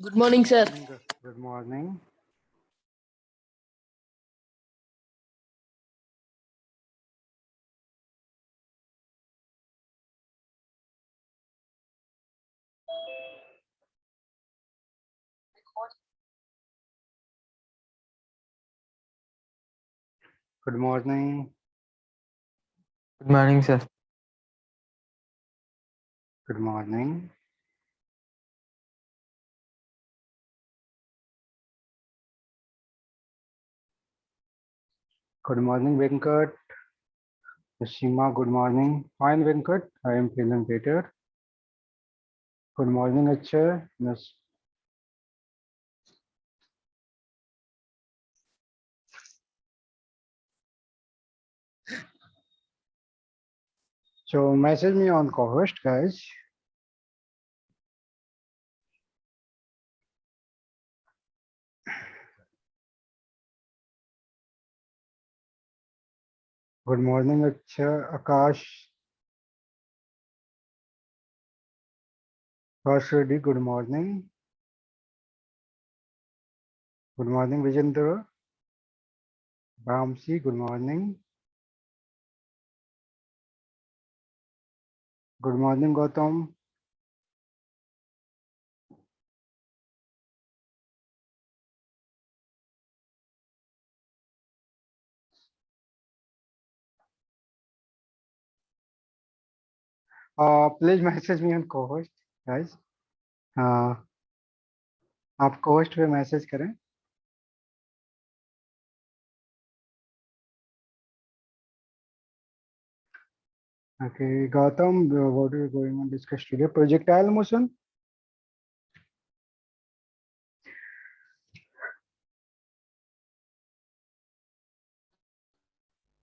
Good morning, sir. Good morning. Good morning. Good morning, sir. Good morning. Good morning, Venkat. Shima, good morning. Fine, Venkat. I am feeling better. Good morning, Akshay. Yes. So message me on co-host, guys. Good morning, Akshay. Akash. Akash Reddy, good morning. Good morning, Vijendra. Ramsi, good morning. Good morning, Gautam. Please message me on co-host, guys. आप co-host पे message करें. Okay, Gautam, what are we going on discuss today? Projectile motion.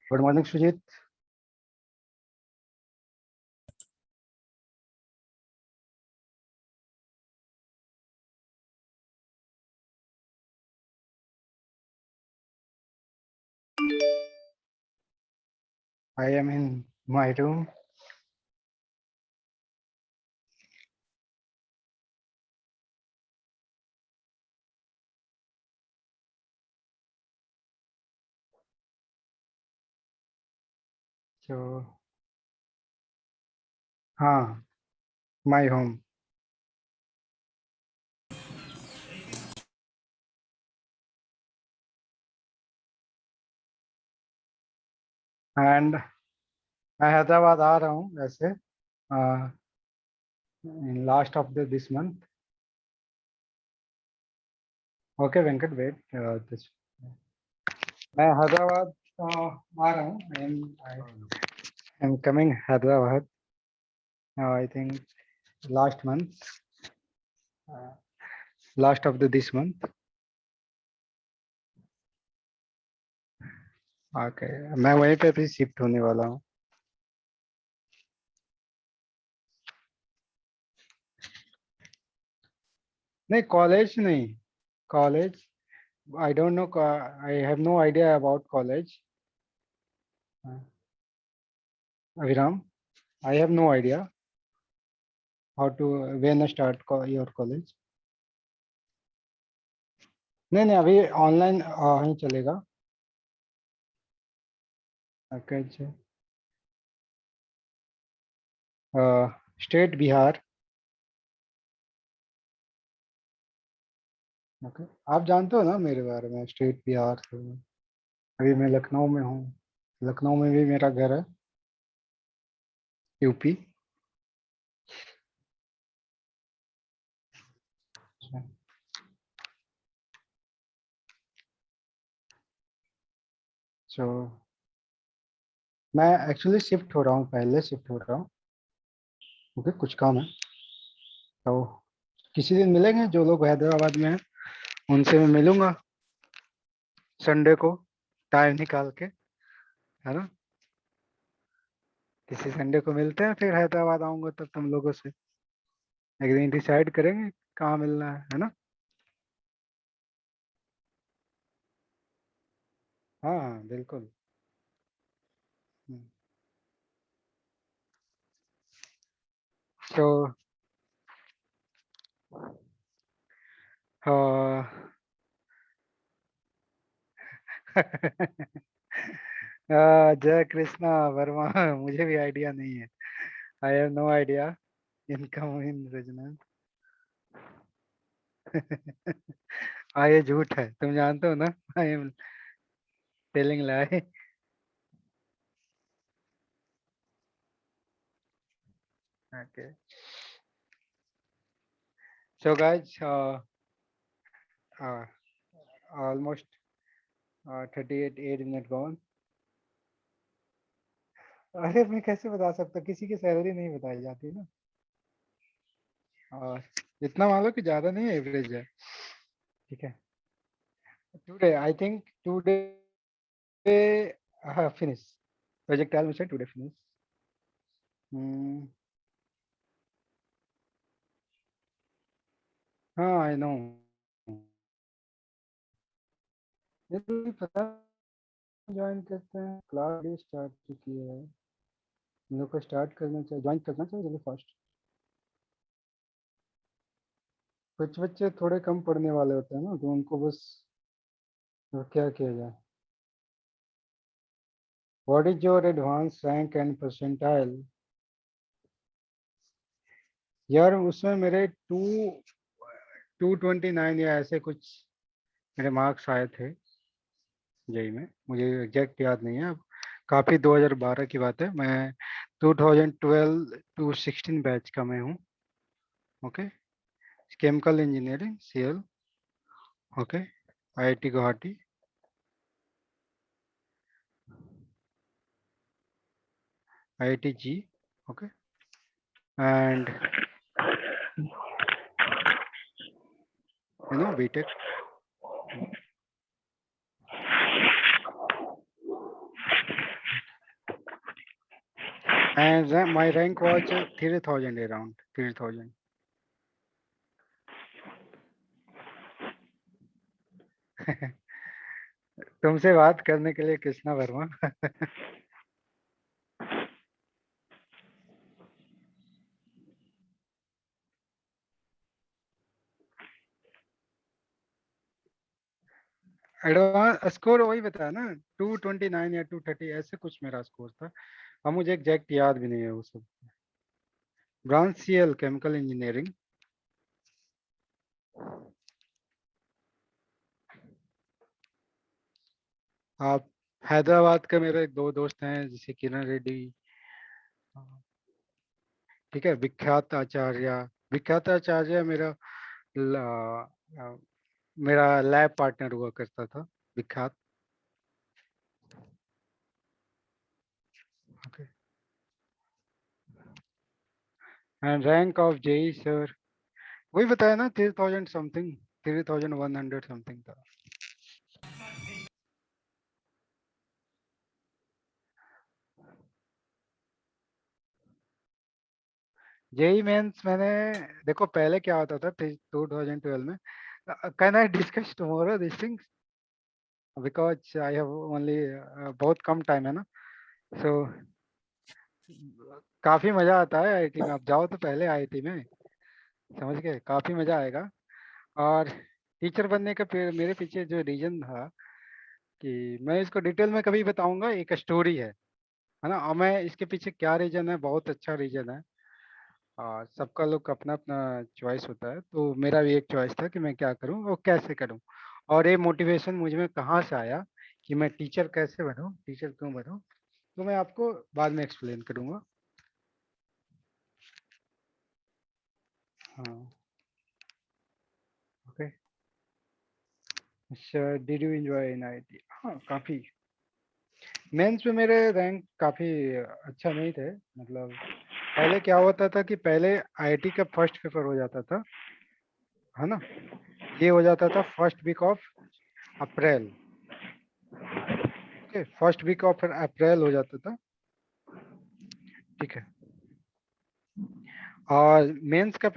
Good morning, Sujit. I am in my room. So, my home. And मैं हैदराबाद आ रहा हूँ वैसे in last of this month. Okay, Venkat, wait. This मैं हैदराबाद आ रहा हूँ. I am coming Hyderabad. I think last month. Last of this month. Okay, मैं वहीं पे भी शिफ्ट होने वाला हूँ. नहीं, कॉलेज नहीं. College I don't know. I have no idea about college. Aviram, I have no idea how to when I start your college. नहीं अभी ऑनलाइन ही चलेगा. Okay, state Bihar. ओके, आप जानते हो ना मेरे बारे में, स्टेट बिहार. तो अभी मैं लखनऊ में हूँ. लखनऊ में भी मेरा घर है. यूपी. सो मैं एक्चुअली शिफ्ट हो रहा हूँ, पहले शिफ्ट हो रहा हूँ. ओके, कुछ काम है तो किसी दिन मिलेंगे. जो लोग हैदराबाद में हैं उनसे मैं मिलूंगा संडे को टाइम निकाल के, है ना. किसी संडे को मिलते हैं, फिर हैदराबाद आऊंगा तब तुम लोगों से एक दिन डिसाइड करेंगे कहाँ मिलना है ना. हाँ बिल्कुल. तो हाँ। जय कृष्णा वर्मा। मुझे भी आइडिया नहीं है। I have no idea. Income in business. हाँ, ये झूठ है, तुम जानते हो ना। I am telling lie. Okay. So guys, almost 38 8 minute gone. अरे मैं कैसे बता सकता, किसी की सैलरी नहीं बताई जाती ना। और इतना मान लो कि ज्यादा नहीं, एवरेज है। ठीक है। Today I think today finish project almost today finish. हाँ आई नो। ये तो भी पता। ज्वाइन करते हैं, क्लास भी स्टार्ट की है। हम लोग को स्टार्ट करना चाहिए, ज्वाइन करना चाहिए जल्दी फास्ट। कुछ बच्चे थोड़े कम पढ़ने वाले होते हैं ना, तो उनको बस तो क्या किया जाए। What is your advance rank and percentile? यार उसमें मेरे 229 या ऐसे कुछ मेरे मार्क्स आए थे जेई में। मुझे एग्जैक्ट याद नहीं है अब। काफ़ी 2012 की बात है। मैं 2012 टू 16 बैच का मैं हूँ। Okay. Chemical engineering CL. Okay. IIT Guwahati. IIT JEE. Okay. And BTech. And my rank was 3000 around 3000। तुमसे बात करने के लिए कृष्णा वर्मा। एडवांस स्कोर वही बताया ना, 229 या 230 ऐसे कुछ मेरा स्कोर था। अब मुझे एग्जैक्ट याद भी नहीं है वो सब। Branch CL chemical engineering. आप हैदराबाद के मेरे दो दोस्त हैं, जैसे किरण रेड्डी। ठीक है। विख्यात आचार्य मेरा ल, मेरा लैब पार्टनर हुआ करता था। विख्यात। Okay. And rank of JEE sir वही बताया ना, 3000 समथिंग, 3100 समथिंग था। जेई मेंस मैंने, देखो पहले क्या होता था 2012 में। Can I discuss tomorrow this things, because I have only बहुत कम टाइम है ना। सो काफी मजा आता है आईआईटी में। आप जाओ तो पहले आईआईटी में, समझ गए, काफी मजा आएगा। और टीचर बनने का मेरे पीछे जो रीजन था, कि मैं इसको डिटेल में कभी बताऊंगा, एक स्टोरी है ना। और मैं इसके पीछे क्या रीजन है, बहुत अच्छा रीजन है। और सबका लोग अपना अपना चॉइस होता है, तो मेरा भी एक चॉइस था कि मैं क्या करूं और कैसे करूं। और ये मोटिवेशन मुझ में कहाँ से आया कि मैं टीचर कैसे बनूं, टीचर क्यों बनूं, तो मैं आपको बाद में एक्सप्लेन करूंगा। हाँ। ओके। अच्छा, did you enjoy in IIT? हाँ काफी। मेंस में मेरे रैंक काफी अच्छा नहीं थे, मतलब पहले क्या होता था कि पहले आईआईटी का फर्स्ट पेपर हो जाता था, है ना। ये हो जाता था first week of April. Okay, first week of April हो जाता था। ठीक है। और मेंस का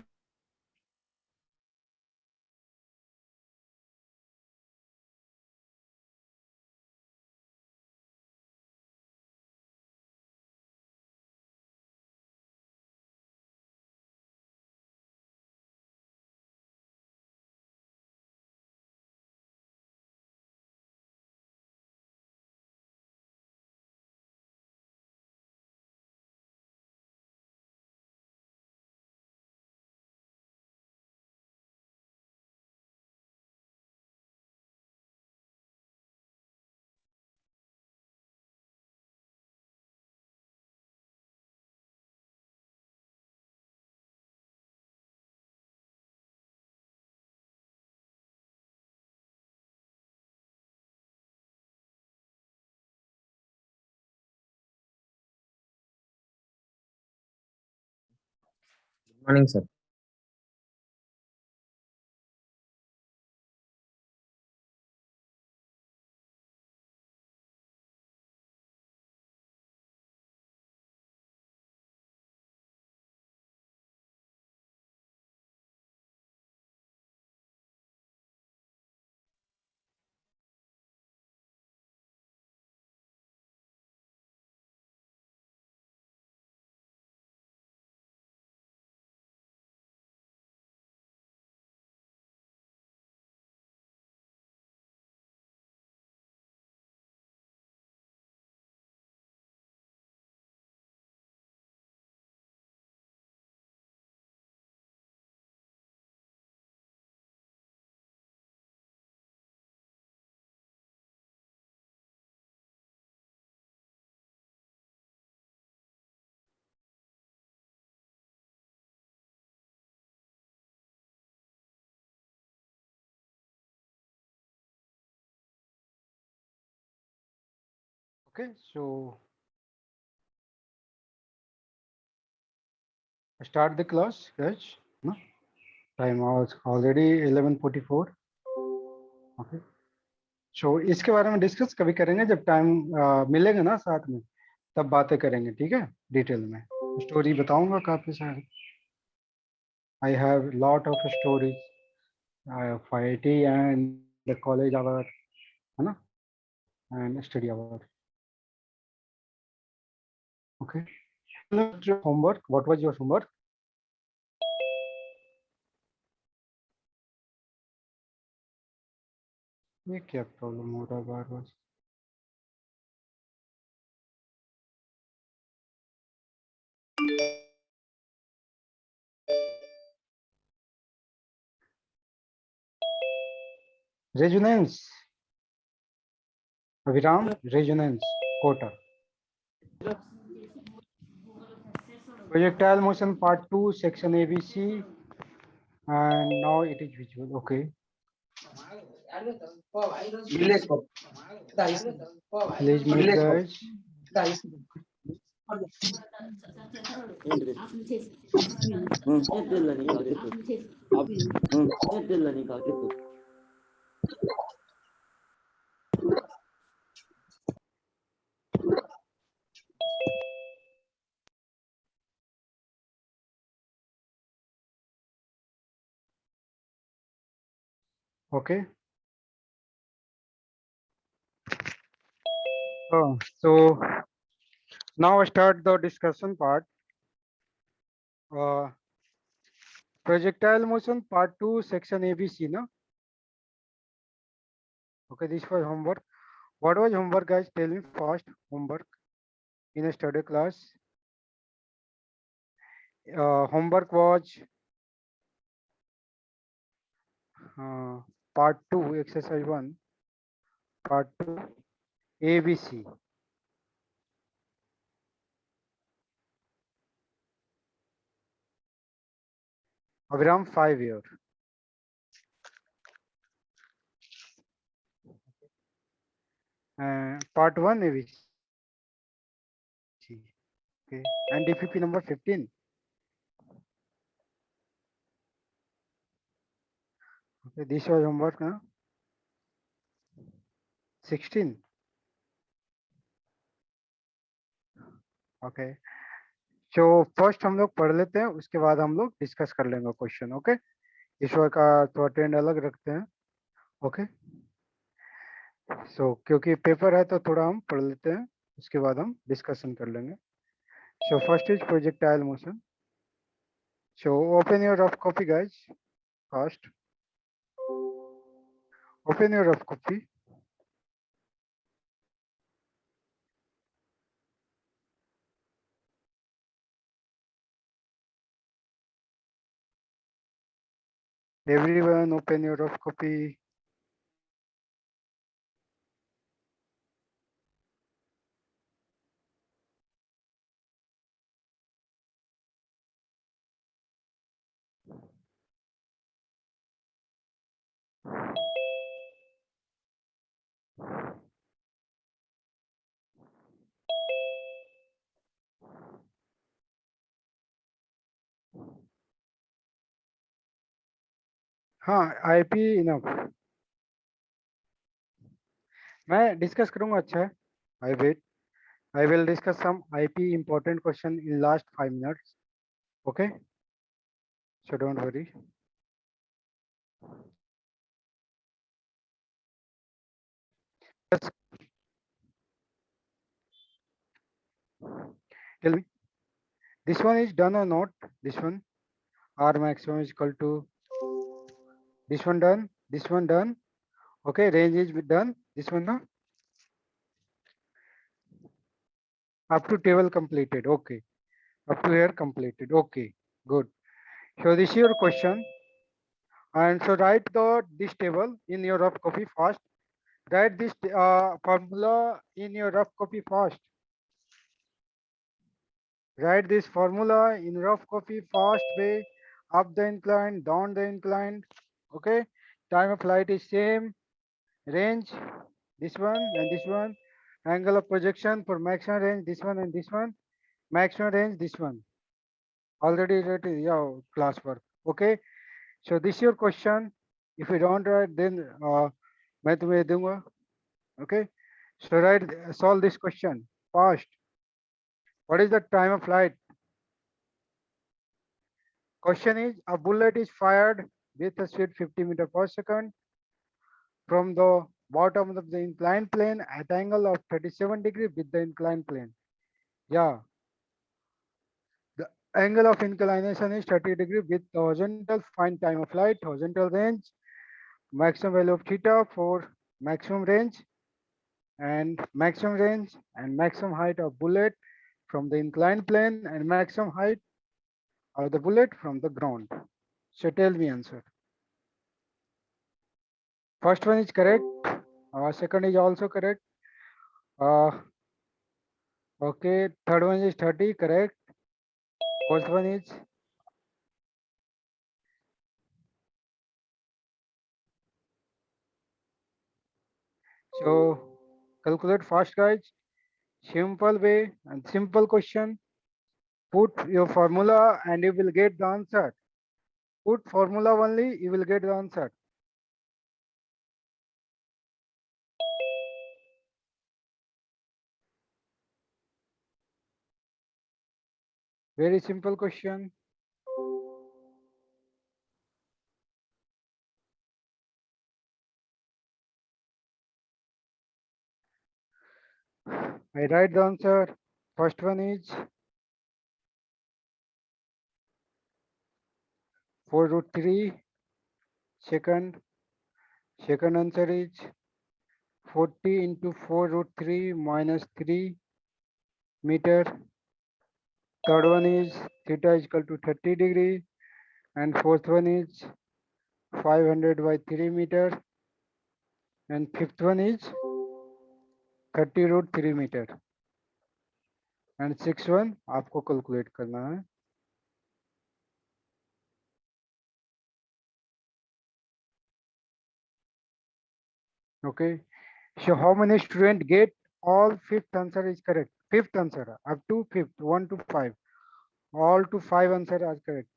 Morning, sir. Okay, so start the class, guys. No? Time was already 11:44. Okay. सो इसके बारे में डिस्कस कभी करेंगे जब टाइम मिलेगा ना साथ में, तब बातें करेंगे, ठीक है, डिटेल में। स्टोरी बताऊंगा काफी सारी। I have lot of stories for IIT and the college hour, है ना, and study hour. Okay, homework, what was your homework? ये क्या प्रॉब्लम हो रहा है बार बार? Resonance, Abhiram, resonance Kota, projectile motion part 2 section ABC, and now it is visual. Okay, please mute guys. Okay, so now start the discussion part. Projectile motion part 2 section ABC, no? Okay, this was homework. What was homework, guys? Tell me first. Homework in a study class. Homework was part 2 exercise 1, part 2 ABC. Aviram 5 year. Part 1 ABC. Okay, and DPP number 15. Okay, this was homework, huh? 16. Okay, so first हम लोग पढ़ लेते हैं, उसके बाद हम लोग discuss कर लेंगे क्वेश्चन। ओके, ईश्वर का तो ट्रेंड अलग रखते हैं। ओके, सो क्योंकि पेपर है तो थोड़ा हम पढ़ लेते हैं, उसके बाद हम डिस्कशन कर लेंगे। So first is projectile motion. So open your rough copy guys, first open your rough copy. Everyone open your rough copy. हाँ आईपी इनफ मैं डिस्कस करूंगा अच्छा है I wait I will discuss some IP important question in last 5 minutes. Okay, so don't worry. Just tell me, this one is done or not? This one R maximum is equal to this one done. This one done. Okay, range is done. This one no? Up to table completed. Okay, up to here completed. Okay, good. So this is your question, and so write this table in your rough copy first. Write this formula in your rough copy first. Write this formula in rough copy fast way, up the incline, down the incline. Okay, time of flight is same, range, this one and this one, angle of projection for maximum range, this one and this one, maximum range, this one. Already written, yeah, classwork. Okay, so this is your question. If you don't write, then मैं तुम्हें दूंगा. Okay, so write, solve this question fast. What is the time of flight? Question is, a bullet is fired with a speed 50 meter per second from the bottom of the inclined plane at angle of 37 degree with the inclined plane. Yeah, the angle of inclination is 30 degree with the horizontal. Find time of flight, horizontal range, maximum value of theta for maximum range and maximum height of bullet from the inclined plane and maximum height of the bullet from the ground. So tell me answer. First one is correct. Second is also correct. Okay, third one is 30, correct. Fourth one is so calculate fast guys. Simple way and simple question. Put your formula and you will get the answer. Put formula only, you will get the answer. Very simple question. I write the answer. First one is 4√3. Second answer is 40 into 4√3 minus 3 meter. Third one is theta is equal to 30 degree. And fourth one is 500 by 3 meter. And fifth one is 30√3 meter. And sixth one आपको calculate करना है. Okay. So how many students get all fifth answer is correct? Fifth answer up to fifth, 1 to 5. All to 5 answer are correct.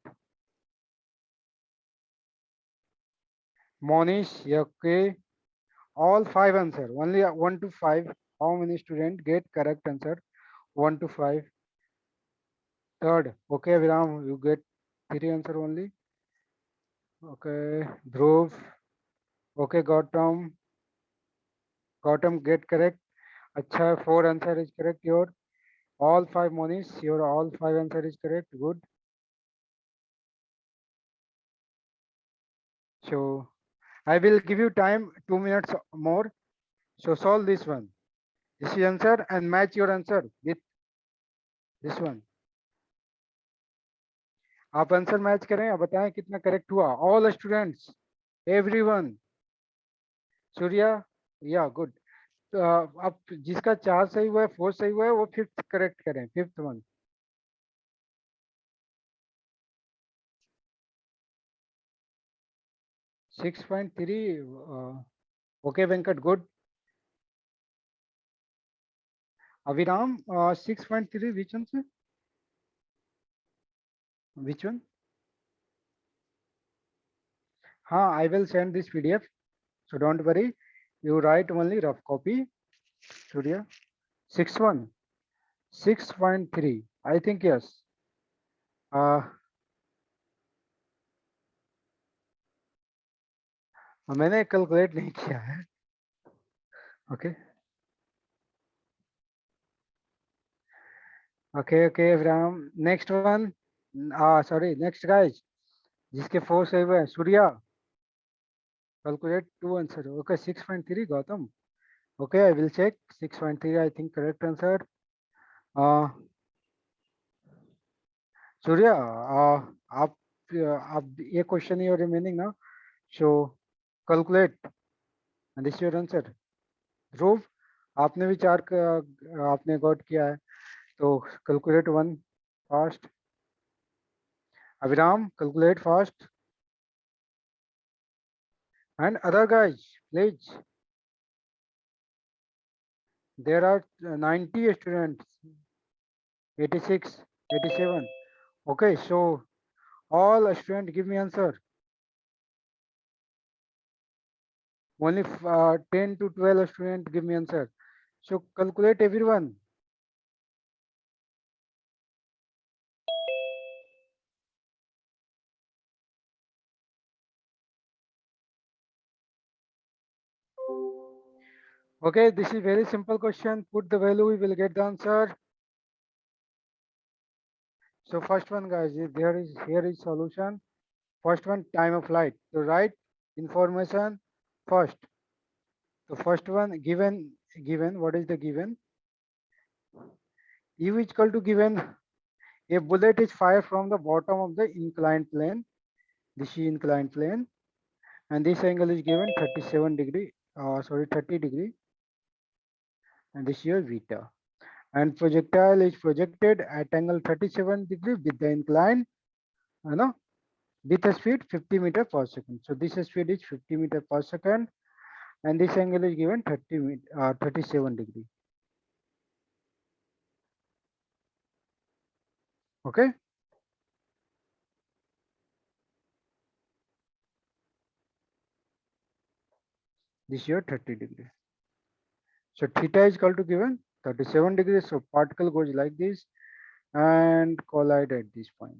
Monish, okay. All 5 answer. Only 1 to 5. How many students get correct answer? 1 to 5. Third, okay, Viram, you get 3 answer only. Okay, Dhruv. Okay, Gautam get correct. Acha, 4 answer is correct. Your all 5 Monish, your all 5 answer is correct. Good. So I will give you time 2 minutes more. So solve this one. This is answer and match your answer with this one. आप answer match करें अब बताएं कितना correct हुआ. All students, everyone. Surya, या good. अब जिसका 4 सही हुआ है 4 सही हुआ है वो फिफ्थ करेक्ट करें. Fifth one 6.3. Okay Venkat good. Aviram 6.3 which one से which one I will send this PDF, so don't worry. You write only rough copy. Surya, 6.1, 6.3. I think yes. मैंने कैलकुलेट नहीं किया है. Okay. Okay, Ram. Next one. Sorry. Next guys. जिसके 4 सही हुए Surya. Calculate 2 answer. Okay, 6.3 Gautam. Okay, I will check. 6.3 I think correct answer. Surya, आप ये question ही रिमेनिंग ना. So calculate and this your answer. Dhruv, आपने भी 4 आपने गॉट किया है, तो calculate 1 fast. Abhiram, calculate fast. And other guys, please. There are 90 students, 86, 87. Okay, so all students give me answer. Only 10 to 12 students give me answer. So calculate everyone. Okay, this is very simple question. Put the value, we will get the answer. So first one, guys, here is solution. First one, time of flight. So write information first. So first one, given. What is the given? U is equal to given. A bullet is fired from the bottom of the inclined plane. This is inclined plane, and this angle is given 37 degree. 30 degree, and this is your beta. And projectile is projected at angle 37 degree with the incline, with a speed 50 meter per second. So this speed is 50 meter per second, and this angle is given 37 degree. Okay. This is your 30 degree. So theta is equal to given 37 degrees. So particle goes like this and collide at this point.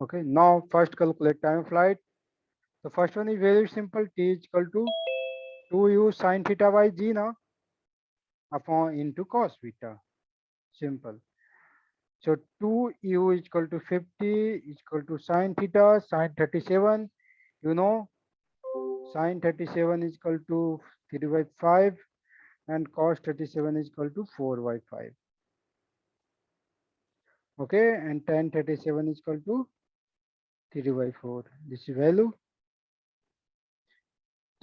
Okay, now first calculate time of flight. The first one is very simple. T is equal to 2u sine theta by g now upon into cos beta. Simple. So 2u is equal to 50 is equal to sine theta, sine 37. You know, sine 37 is equal to 3 by 5 and cos 37 is equal to 4 by 5. Okay, and tan 37 is equal to 3 by 4. This is value.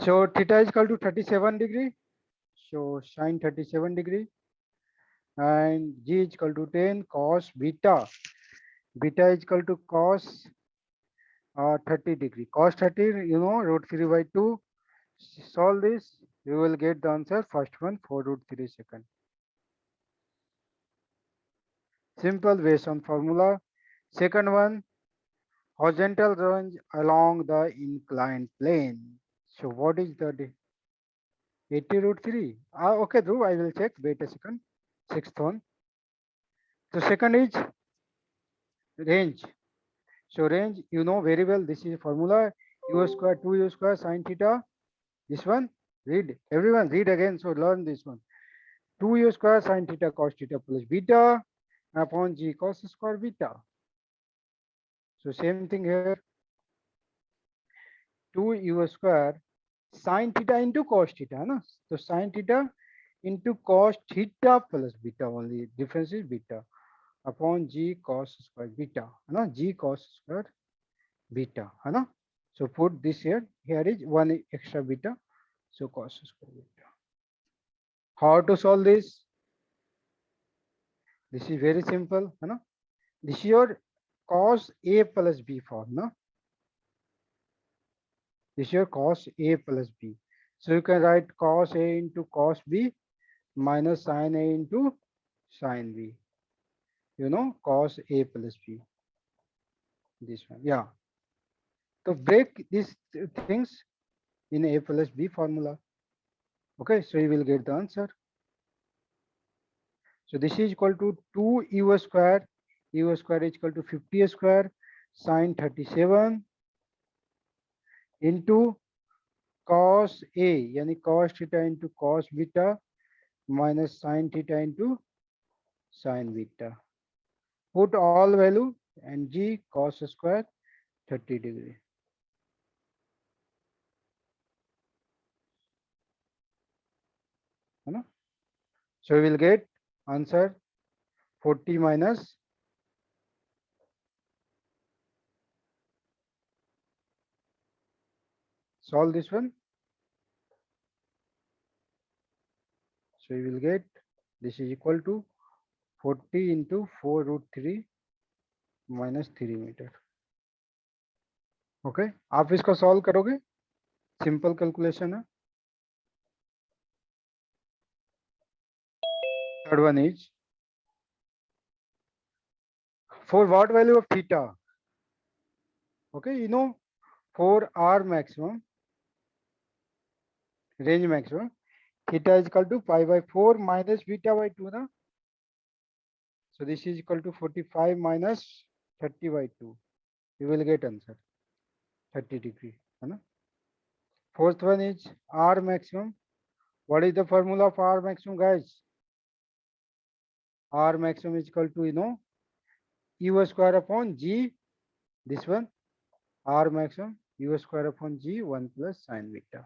So theta is equal to 37 degree. So sine 37 degree. And g is equal to 10 cos beta. Beta is equal to cos 30 degree. Cos 30, you know, root 3 by 2. Solve this, you will get the answer. First one, 4 root 3 second. Simple based on formula. Second one, horizontal range along the inclined plane. So what is the 80 root 3? Okay, Dhruv, I will check. Wait a second. Sixth one. So second is range. So range, you know very well. This is formula. U square 2u square sine theta. This one, read. Everyone read again. So learn this one. 2u square sine theta cos theta plus beta upon g cos square beta. So same thing here. 2u square sine theta into cos theta. No? So sine theta into cos theta plus beta only. Difference is beta upon g cos square beta. No? G cos square beta. No? So put this here. Here is one extra beta. So cos square beta. How to solve this? This is very simple. This is your cos A plus B form. No? This is your cos A plus B. So you can write cos A into cos B minus sin A into sin B. You know, cos A plus B. This one. Yeah. So break these things in A plus B formula. Okay, so you will get the answer. So this is equal to 2 u square. U square is equal to 50 square sine 37 into cos A, yani cos theta into cos beta minus sine theta into sine beta. Put all value and g cos square 30 degree. So we will get answer 40 minus solve this one. So we will get this is equal to 40 into 4 root 3 minus 3 metre. Okay आप इसको solve करोगे simple calculation है. Third one is for what value of theta. Okay, you know for r maximum range maximum theta is equal to pi by 4 minus beta by 2 na. So this is equal to 45 minus 30 by 2. You will get answer 30 degree. Fourth one is R maximum. What is the formula of R maximum, guys? R maximum is equal to, U square upon G. This one, R maximum, U square upon G, 1 plus sine beta.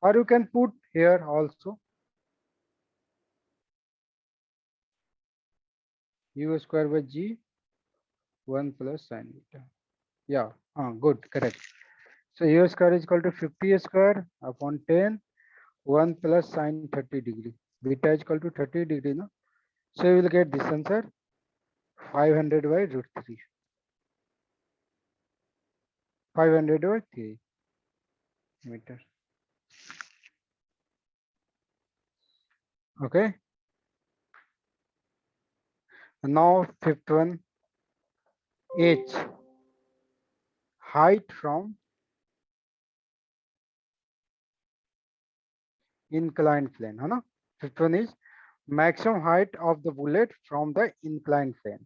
Or you can put here also, U square by G, 1 plus sine beta. Yeah, good, correct. So U square is equal to 50 square upon 10, 1 plus sine 30 degree. Beta is equal to 30 degree, no? So you will get this answer 500 by root 3. 500 by 3 meter. Okay. And now fifth one, H, height from inclined plane. है ना? Fifth one is maximum height of the bullet from the inclined plane.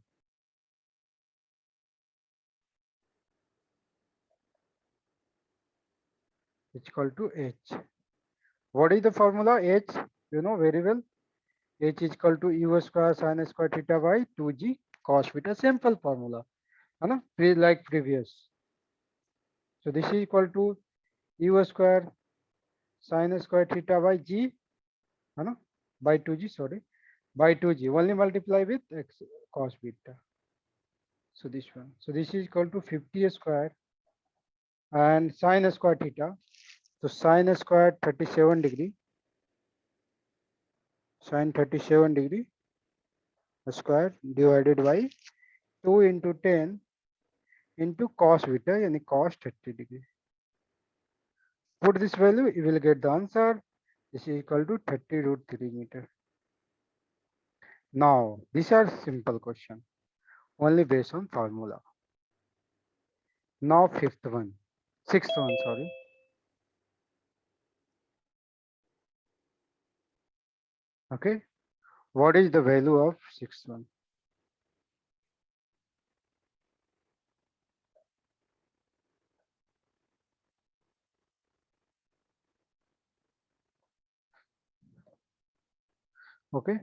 It's equal to H. What is the formula? H, you know very well. H is equal to U square sin square theta by 2G cos beta. Simple formula. है ना? Like previous. So this is equal to U square sin square theta by G, है ना? By 2G, sorry. By 2G. Only multiply with x cos beta. So this one. So this is equal to 50 square and sine square theta. So sine square 37 degree. Sine 37 degree square divided by 2 into 10 into cos beta, yani cos 30 degree. Put this value, you will get the answer. This is equal to 30 root 3 meter. Now, these are simple question, only based on formula. Now, sixth one, sorry. Okay, what is the value of sixth one? Okay.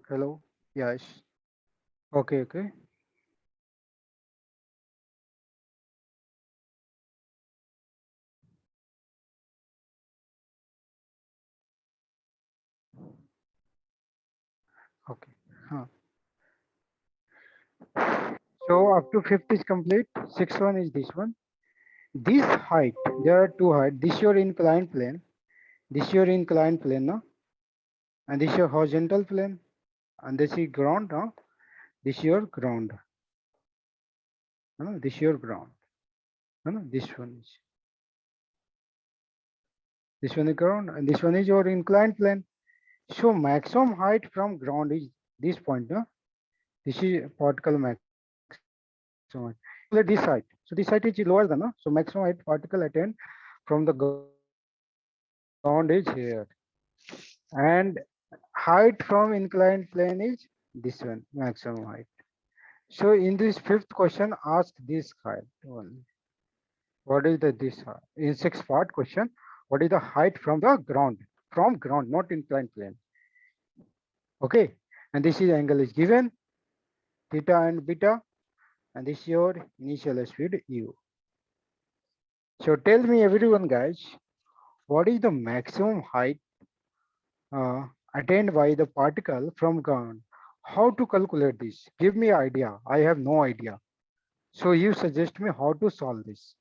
Hello. Yes. Okay. Okay. Okay. Huh. So up to fifth is complete. Sixth one is this one. This height. There are two height. This your inclined plane. This your inclined plane, no? And this your horizontal plane. And this is ground, no? This your ground. No? This your ground. No? This one is. This one is ground, and this one is your inclined plane. So maximum height from ground is this point, no? This is particle maximum height. Calculate this height. So this height is lower than, no? So maximum height particle attain from the ground is here. And height from inclined plane is this one, maximum height. So in this fifth question, ask this height only. What is the this height? In sixth part question, what is the height from the ground? From ground, not inclined plane. Okay. And this is angle is given, theta and beta, and this is your initial speed u. So tell me everyone guys, what is the maximum height uh, attained by the particle from ground? How to calculate this? Give me idea. I have no idea. So you suggest me how to solve this.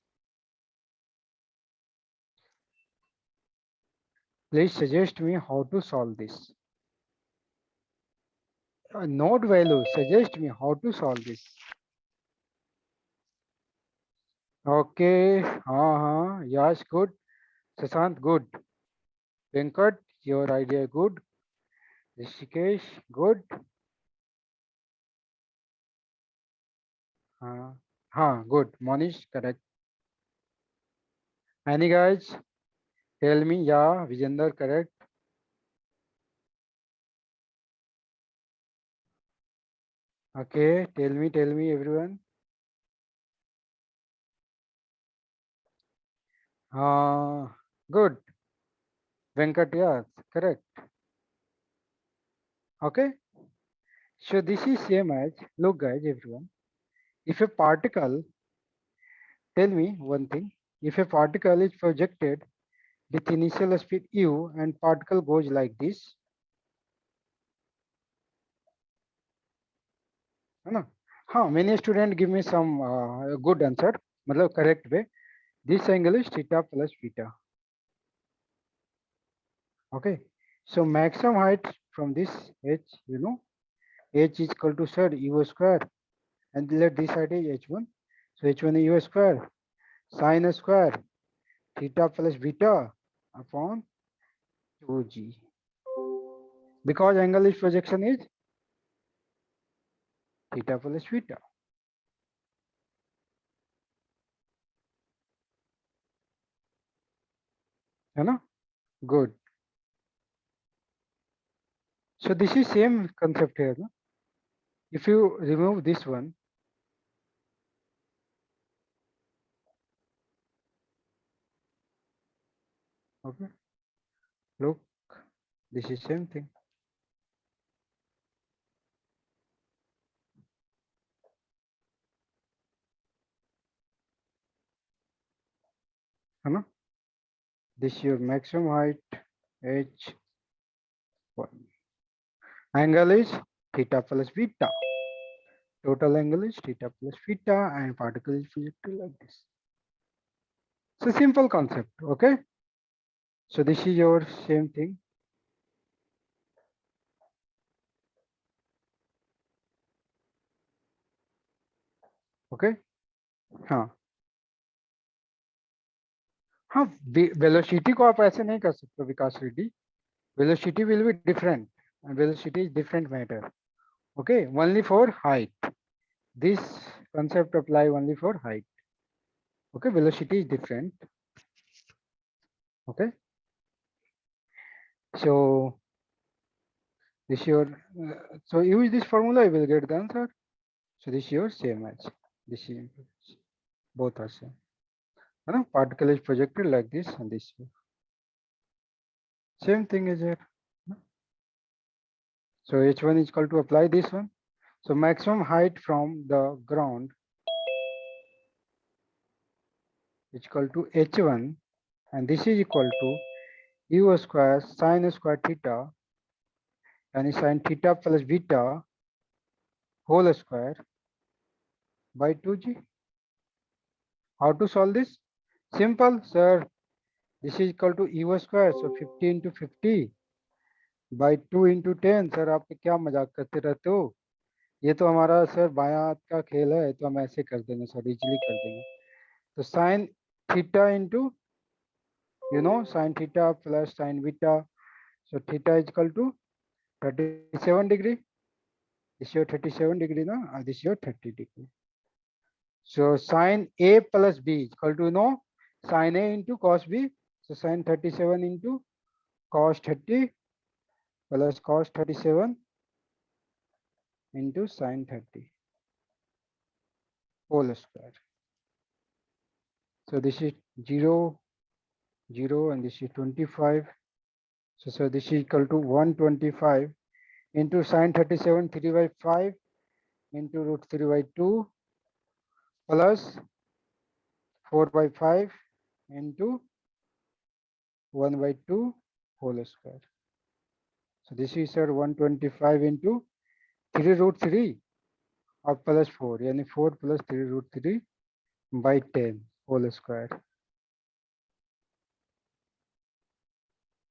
Please suggest me how to solve this. Node value, suggest me how to solve this. Okay, yes, good. Sasant, good. Venkat, your idea good. Rishikesh, good. Good. Monish, correct. Any guys? Tell me, yeah, Vijender, correct. Okay, tell me, everyone. Good. Venkat, yeah, correct. Okay. So this is same as, look guys, everyone. If a particle, tell me one thing. If a particle is projected with initial speed u and particle goes like this, है ना? हाँ, many student give me some good answer, मतलब correct way. This angle is theta plus beta. Okay. So maximum height from this h, you know, h is equal to sir u square, and let this side is h1. So h1 is u square sine square theta plus beta upon 2g. Because angle is projection is theta plus beta. है ना? Good. So this is same concept here. No? If you remove this one, okay, look, this is same thing. है ना? This is your maximum height h1. Angle is theta plus beta. Total angle is theta plus beta, and particle is projected like this. So simple concept, okay? So this is your same thing. Okay? हाँ हाँ, velocity को आप ऐसे नहीं कर सकते विकास Reddy. Velocity will be different, and velocity is different matter. Okay, only for height. This concept apply only for height. Okay, velocity is different. Okay, so this your so use this formula, you will get the answer. So this is your same as this is both are same. Particle is projected like this and this way. Same thing is here. So h1 is equal to apply this one. So maximum height from the ground is equal to h1, and this is equal to u square sine square theta, and sine theta plus beta whole square by 2g. How to solve this? Simple, sir. This is equal to u square, so 50 into 50 by 2 into 10. Sir आप क्या मजाक करते रहते हो? ये तो हमारा sir बायां हाथ का खेल है, तो हम ऐसे कर देंगे सर, इजीली कर देंगे. तो sine theta into sine theta plus sign beta, so theta is equal to 37 degree. This is your 37 degree na, this is your 30 degree. So sine A plus B is equal to sine A into cos B. So sine 37 into cos 30 plus cos 37 into sine 30 whole square. So this is 0, 0, and this is 25. So this is equal to 125 into sine 37 3 by 5 into root 3 by 2 plus 4 by 5 into 1 by 2 whole square. So this is sir 125 into 3 root 3 of plus 4, yani 4 plus 3 root 3 by 10 whole square.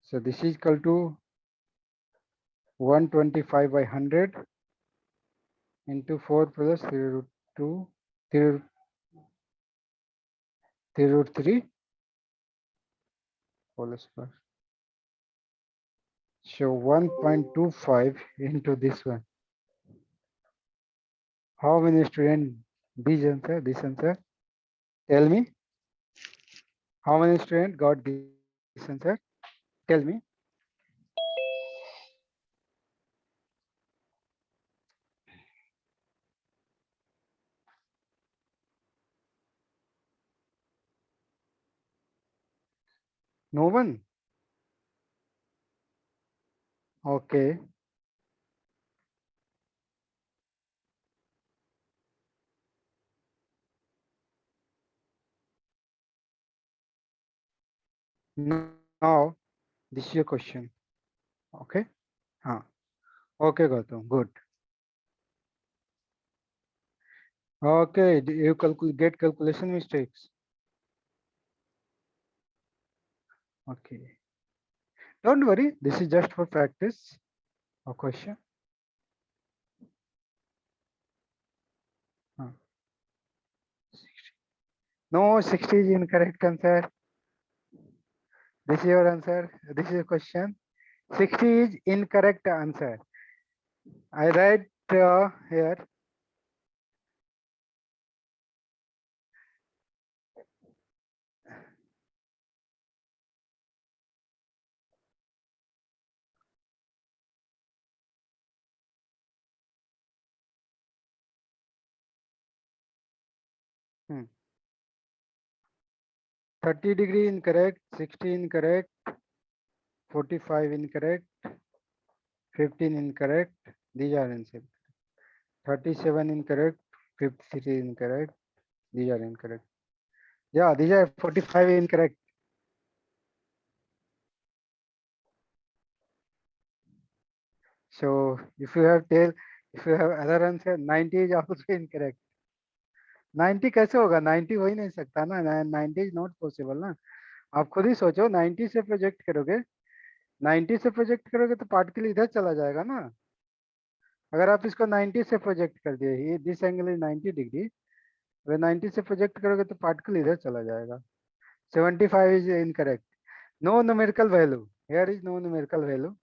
So this is equal to 125 by 100 into 4 plus 3 root 2, 3 root 3 whole square. So 1.25 into this one. How many students this answer? Tell me. How many students got this answer? Tell me. No one? Okay. Now, this is your question. Okay. Okay, Gautam. Good. Okay. Do you get calculation mistakes? Okay. Don't worry. This is just for practice. A question. No, 60 is incorrect answer. This is your answer. This is a question. 60 is incorrect answer. I write here. Hmm. 30 degree incorrect, 60 incorrect, 45 incorrect, 15 incorrect. These are answer. 37 incorrect, 53 incorrect. These are incorrect. Yeah, these are 45 incorrect. So if you have other answer, 90 is also incorrect. 90 कैसे होगा? 90 हो ही नहीं सकता ना. 90 is not possible ना. आप खुद ही सोचो, 90 से प्रोजेक्ट करोगे, 90 से प्रोजेक्ट करोगे तो पार्टिकल इधर चला जाएगा ना. अगर आप इसको 90 से प्रोजेक्ट कर दिए, दिस एंगल इज 90 डिग्री, अगर 90 से प्रोजेक्ट करोगे तो पार्टिकल इधर चला जाएगा. 75 is incorrect. No numerical value. Here is no numerical value.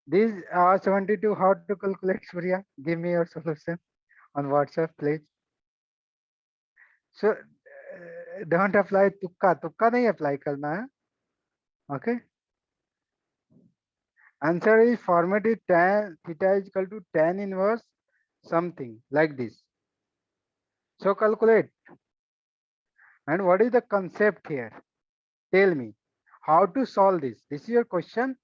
These are 72. How to calculate, Surya? Give me your solution on WhatsApp, please. So don't apply tukka. Tukka nahi apply karna hai. Okay. Answer is format is tan theta is equal to tan inverse something like this. So calculate. And what is the concept here? Tell me how to solve this. This is your question.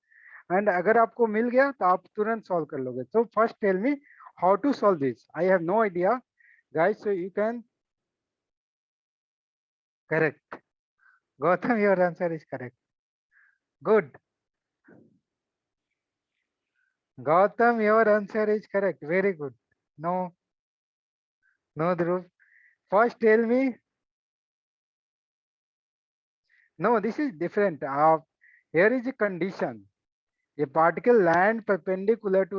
And अगर आपको मिल गया तो आप तुरंत solve कर लोगे. So first tell me how to solve this. I have no idea, guys. So you can correct. Gautam, your answer is correct. Good. Gautam, your answer is correct. Very good. No, no, Dhruv. First tell me. No, this is different. Here is a condition. A particle land perpendicularly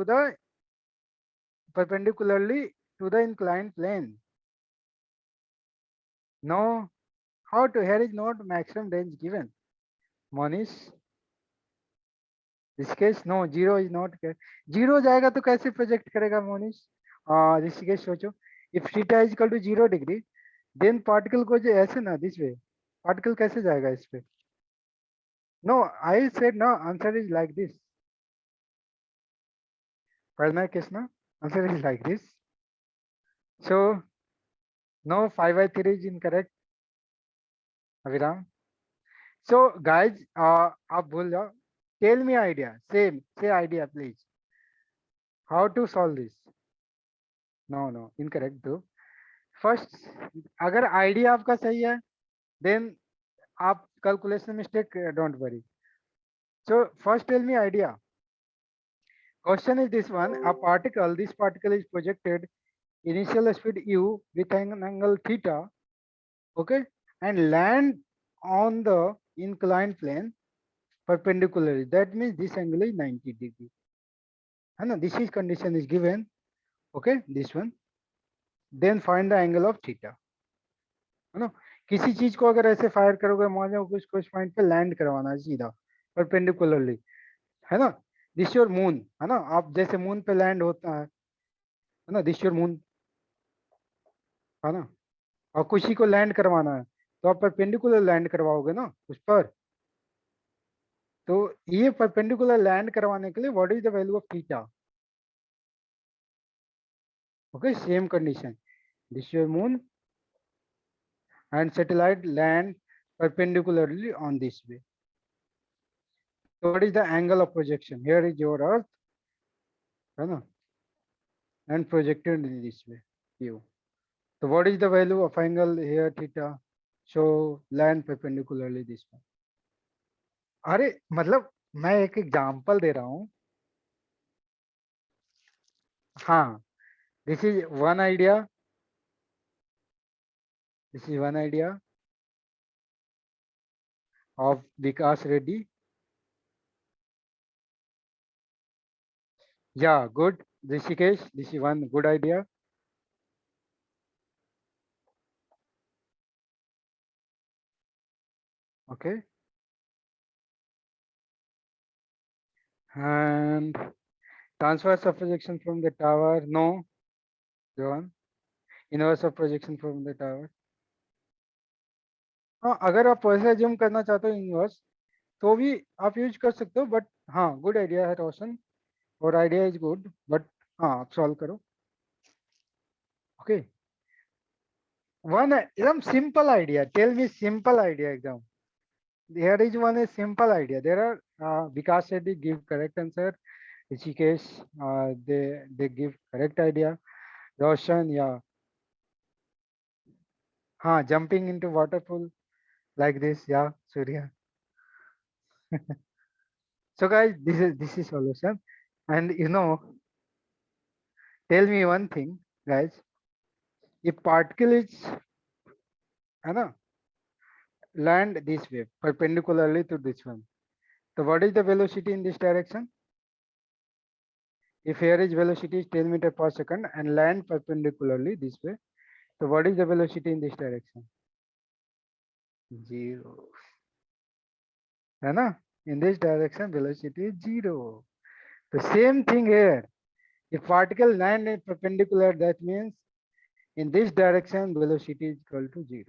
to the inclined plane. No, how to? Here is not maximum range given. Monish, Rishikesh, no, zero is not. Zero जाएगा तो कैसे project करेगा मोनिश? ऋषिकेश सोचो. If theta is equal to 0 degree, then particle को जो ऐसे ना this way, particle कैसे जाएगा इस पे? No, I said no. Answer is like this. पढ़ना है Krishna? Answer is like this. So no, 5/3 is incorrect. Aviram. So guys, आप भूल जाओ. Tell me idea. Say idea please. How to solve this? No, incorrect though. First, अगर idea आपका सही है, then आप calculation mistake don't worry. So first tell me idea. Question is this one: a particle, this particle is projected initial speed u with an angle theta, okay, and land on the inclined plane perpendicularly. That means this angle is 90 degree. And this is condition is given, okay, this one. Then find the angle of theta. है ना? किसी चीज को अगर ऐसे fire करोगे, मान लो कुछ कुछ पॉइंट पे लैंड करवाना है सीधा परपेंडिकुलरली, है ना? दिस योर मून, है ना? आप जैसे मून पे लैंड होता है ना? दिस योर मून, है ना? और किसी को लैंड करवाना है तो आप परपेंडिकुलर लैंड करवाओगे ना उस पर. तो ये परपेंडिकुलर लैंड करवाने के लिए what is the value of theta? Okay, same condition. This your moon and satellite land perpendicularly on this way. So what is the angle of projection? Here is your earth, and projected in this way, u. So what is the value of angle here, theta? So land perpendicularly this one. अरे मतलब मैं एक example दे रहा हूँ. हाँ, this is one idea. This is one idea of Vikas Reddy. Yeah, good. Rishikesh, this is one good idea. Okay. And transverse of projection from the tower, no. John. Inverse of projection from the tower. हाँ, अगर आप वैसे zoom करना चाहते हो inverse तो भी आप यूज कर सकते हो, बट हाँ गुड आइडिया है रोशन, और आइडिया इज गुड, बट हाँ आप सॉल्व करो. ओके, वन एकदम simple idea. Tell me simple idea एकदम. Here is one a simple idea. There are Vikas Reddy give correct answer. Rishikesh, they give correct idea. Roshan, yeah. हाँ, jumping into water pool like this, yeah, Surya. So guys, this is solution. And you know, tell me one thing, guys. If particle is, है ना, land this way perpendicularly to this one, so what is the velocity in this direction? If here is velocity is 10 meter per second and land perpendicularly this way, so what is the velocity in this direction? 0. है ना? In this direction velocity is 0. The same thing here. If particle land is perpendicular, that means in this direction velocity is equal to 0.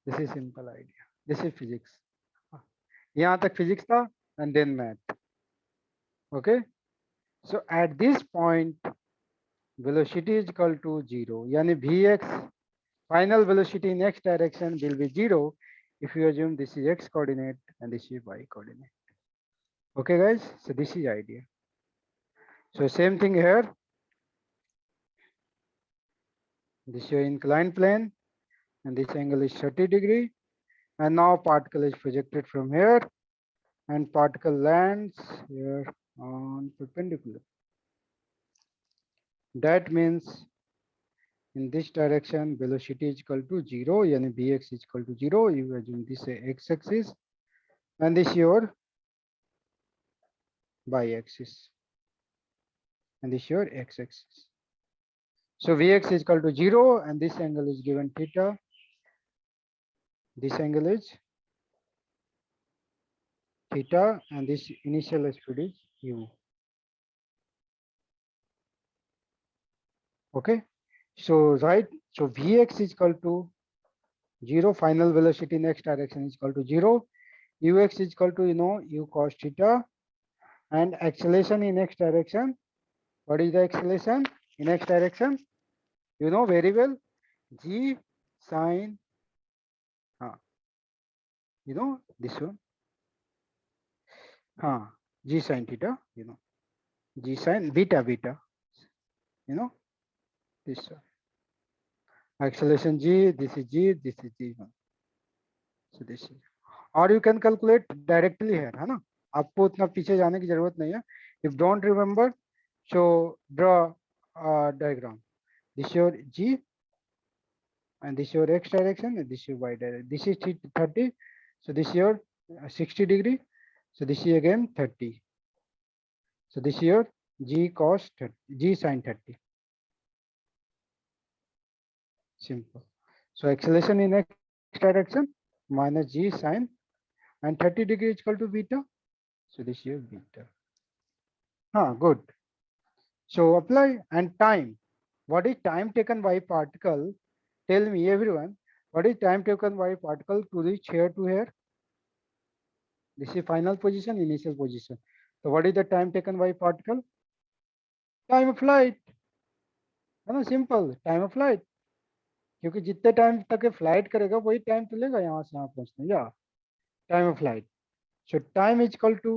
This is simple idea. This is physics. यहाँ तक physics था and then math. Okay. So at this point, velocity is equal to 0. Yani Vx, final velocity in x direction will be 0 if you assume this is x coordinate and this is y coordinate. Okay guys, so this is idea. So same thing here. This is your inclined plane and this angle is 30 degree, and now particle is projected from here and particle lands here on perpendicular. That means in this direction velocity is equal to 0, yani bx is equal to 0. You assume this is x-axis and this is your y-axis and this is your x-axis. So Vx is equal to 0 and this angle is given theta. This angle is theta and this initial speed is u. Okay. So right. So Vx is equal to 0. Final velocity in x direction is equal to 0. Ux is equal to u cos theta, and acceleration in x direction. What is the acceleration in x direction? You know very well. G sine. You know this one. G sine theta. You know G sine beta. You know this one. Acceleration G. This is G. This is G1. So this is. और you can calculate directly है ना, आपको उतना पीछे जाने की जरूरत नहीं है. If don't remember, so draw diagram. This your G and this your x direction and this your y direction. This is 30, so this your 60 degree, so this is again 30, so this is your g cos 30, g sin 30. Simple. So acceleration in x direction minus g sin, and 30 degree is equal to beta, so this is your beta. Good. So apply. And time. What is time taken by particle? Tell me everyone, what is time taken by particle to reach here to here? This is final position, initial position. So what is the time taken by particle? Time of flight. है ना, simple, time of flight. क्योंकि जितने time तक ये flight करेगा वही time तो लेगा यहाँ से यहाँ पहुंचने. या time of flight. So time is equal to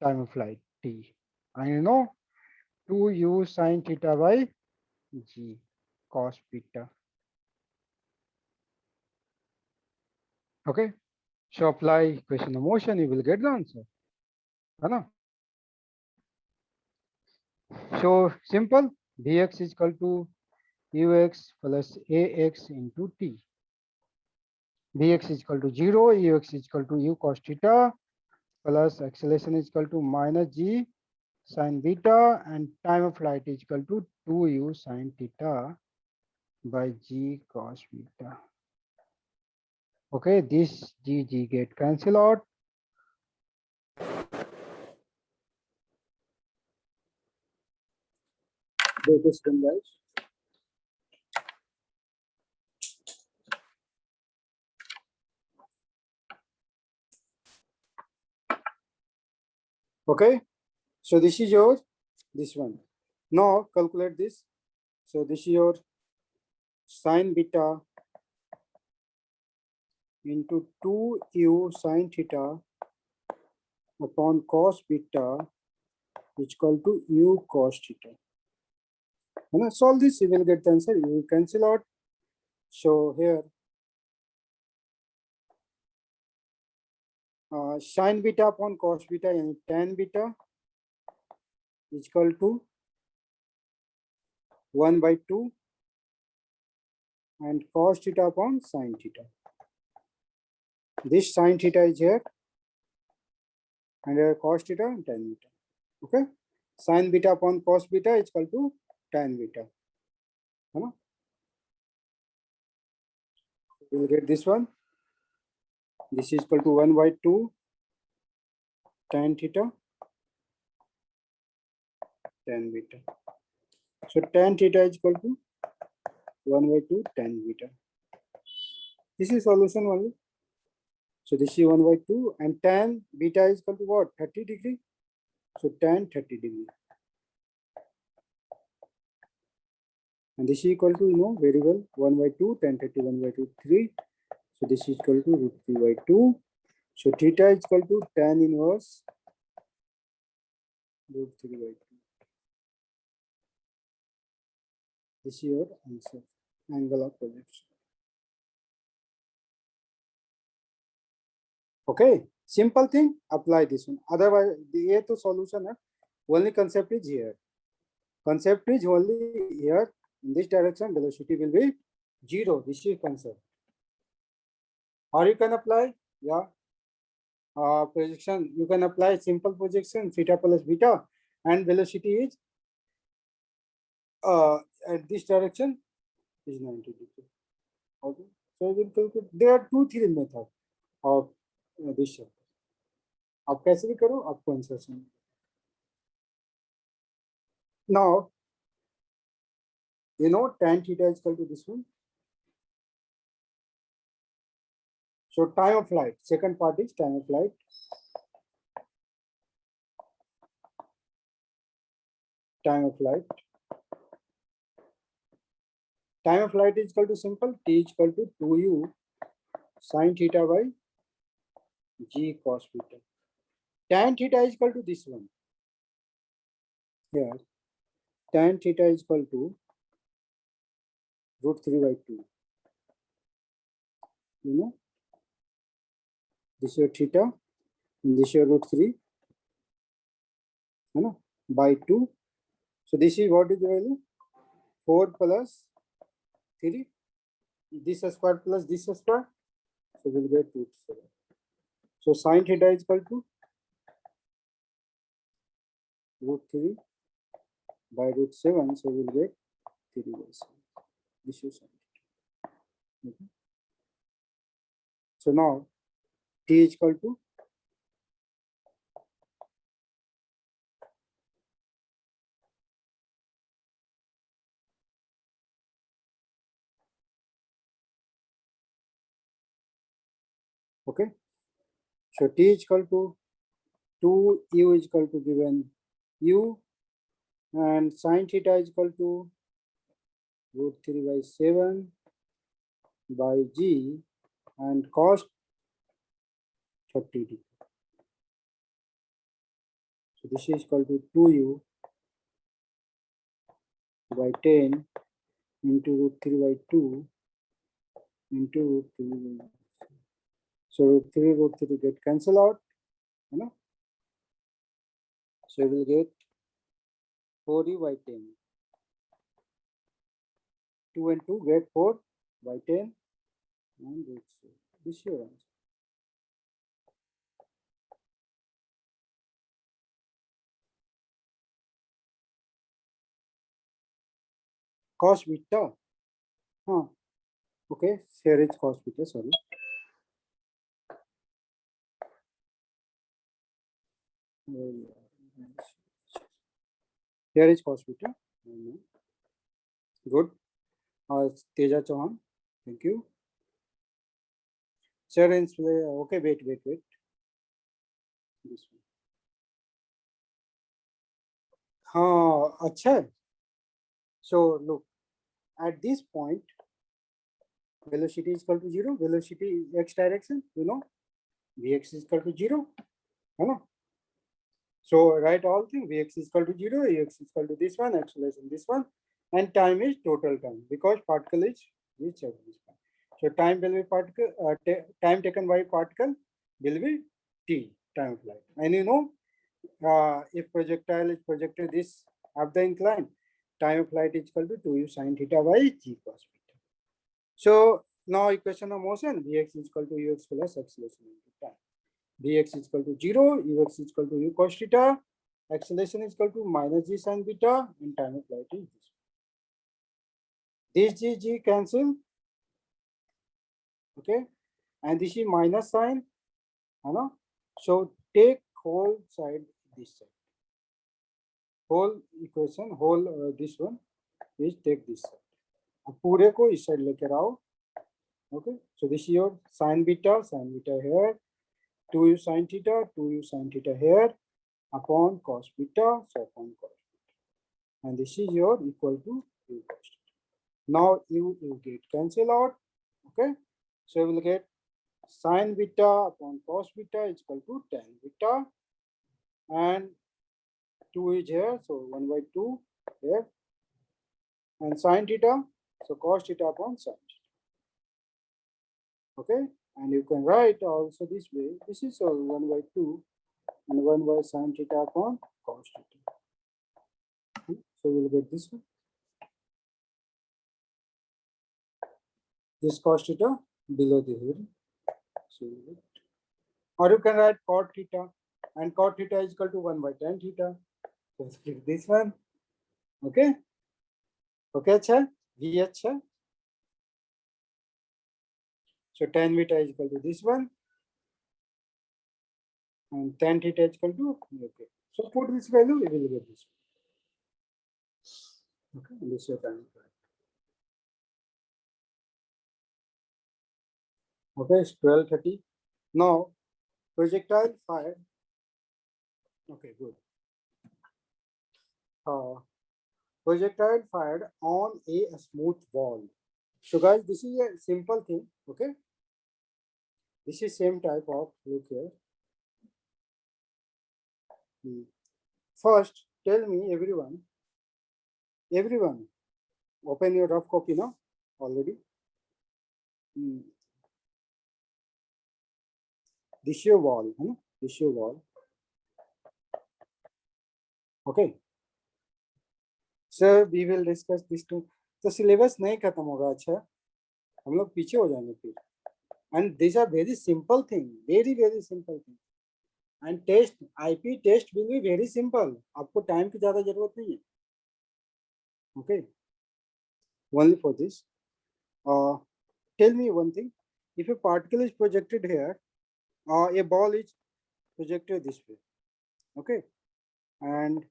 time of flight t. And you know 2u sin theta by g cos beta. Okay. So apply equation of motion, you will get the answer. है ना? So simple. Vx is equal to ux plus ax into t. Vx is equal to 0, ux is equal to u cos theta plus acceleration is equal to minus g sin beta, and time of flight is equal to 2u sin theta by g cos beta. Okay, this g get cancel out. This one, guys. Okay, so this is your this one. Now calculate this. So this is your sin beta into 2u sin theta upon cos beta is equal to u cos theta. When I solve this, you will get the answer. You will cancel out. So here sin beta upon cos beta and tan beta is equal to 1 by 2 and cos theta upon sin theta. This sin theta is here and here cos theta and tan beta. Okay, sin beta upon cos beta is equal to tan beta. We will get this one. This is equal to 1 by 2 tan theta tan beta. So tan theta is equal to 1 by 2 tan beta. This is solution only. So this is 1 by 2 and tan beta is equal to what? 30 degree. So tan 30 degree. And this is equal to, very well, 1 by 2 tan 30, 1 by 2, 3. So this is equal to root 3 by 2. So theta is equal to tan inverse root 3 by 2. This is your answer, angle of projection. Okay, simple thing, apply this one. Otherwise, the to solution, only concept is here. Concept is only here. In this direction, velocity will be 0. This is concept. Or you can apply, yeah, projection. You can apply simple projection, theta plus beta, and velocity is at this direction is 90 degree. Okay, so we will calculate. There are 2-3 methods of this. आप कैसे भी करो, आपको answer चाहिए. Now, you know tan theta is equal to this one. So time of flight, second part is time of flight. Time of flight. Time of flight is equal to simple, t is equal to 2u sin theta by g cos theta. Tan theta is equal to this one. Here, tan theta is equal to root 3 by 2. You know, this is your theta, and this is your root 3, you know, by 2. So this is what is the value? 4 plus 3. This square plus this square. So we'll get root 7. So sin theta is equal to root 3 by root 7. So we'll get 3 by 7. This is sin theta. Okay. So now t is equal to okay. So t is equal to 2, u is equal to given u, and sin theta is equal to root 3 by 7 by g, and cos 30 degree. So this is equal to 2u by 10 into root 3 by 2 into root 3 by 7. So root 3 get cancel out, you know. So we will get 4u by 10. 2 and 2 get 4 by 10, and this is your answer. Cos beta. Huh. Okay, here is cos beta, sorry. Here is cos beta. Good. Teja Chauhan, thank you. Sir, okay, wait. This one. हाँ, अच्छा है. So look, at this point, velocity is equal to 0. Velocity is x direction, you know, vx is equal to 0, you know. So write all things, vx is equal to 0, ax is equal to this one, acceleration this one, and time is total time, because particle is this at this point. So time will be particle, time taken by particle will be t, time of flight. And you know, if projectile is projected this up the incline, time of flight is equal to 2u sin theta by g cos theta. So now equation of motion, vx is equal to ux plus acceleration into time. Vx is equal to 0, ux is equal to u cos theta, acceleration is equal to minus g sin beta, and time of flight is this. This g cancel, okay, and this is minus sign, you know. So take whole side this side. Whole equation, whole this one is take this side. अब पूरे को इस side लेकर आओ. Okay, so this is your sin beta here, 2u sin theta here, upon cos beta, so upon cos beta, and this is your equal to u cos theta. Now you get cancel out. Okay, so we will get sin beta upon cos beta is equal to tan beta, and 2 is here, so 1 by 2 here, and sin theta, so cos theta upon sin theta. Okay, and you can write also this way. This is 1 by 2 and 1 by sin theta upon cos theta. So we'll get this one. This cos theta below the here. So we'll get. Or you can write cot theta, and cot theta is equal to 1 by tan theta. So click this one. Okay. Okay, अच्छा V अच्छा. So tan beta is equal to this one, and tan theta is equal to okay. So put this value, we will get this one. Okay, and this is your tan beta. Okay, it's 12:30. Now projectile fired. Okay, good. Projectile fired on a smooth wall. So guys, this is a simple thing. Okay, this is same type of look here. First, tell me everyone, open your rough copy now already. This is your wall, है ना? This is your wall. Okay. Sir, we will discuss this too. तो syllabus नहीं खत्म होगा, अच्छा हम लोग पीछे हो जाएंगे फिर. And these are very simple thing, very simple thing. And test, IP test will be very simple. आपको टाइम की ज़्यादा जरूरत नहीं है. Okay. Only for this. Tell me one thing. If a particle is projected here, a ball is projected this way. Okay. And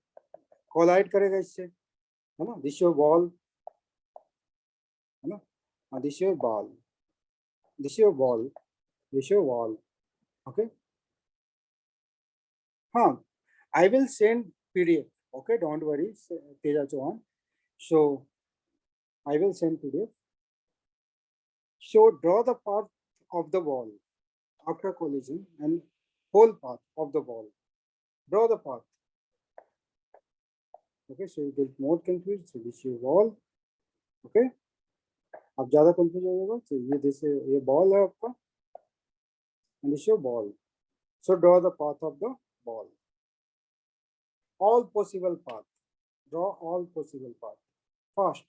collide करेगा इससे, है ना? This is your ball, है ना? This is your ball. This is your ball. This is your wall. Okay. I will send PDF. Okay, don't worry, Teja Chauhan. So I will send PDF. So draw the path of the ball after collision and whole path of the ball. Draw the path. Okay, so you get more confused. So this is your ball. Okay. अब ज़्यादा confused होगा. So ये ball है आपका. And this is your ball. So draw the path of the ball. All possible path. Draw all possible path. First.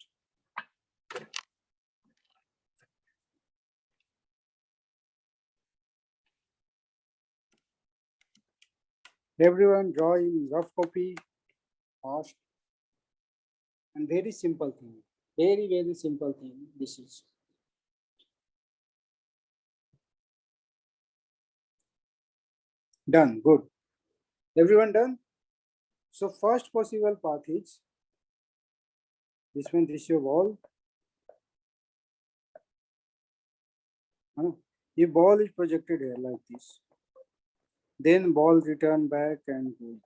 Everyone draw in rough copy. Fast. And very simple thing. Very simple thing. This is. Done. Good. Everyone done? So first possible path is this one. This is your ball. If ball is projected here like this, then ball return back and go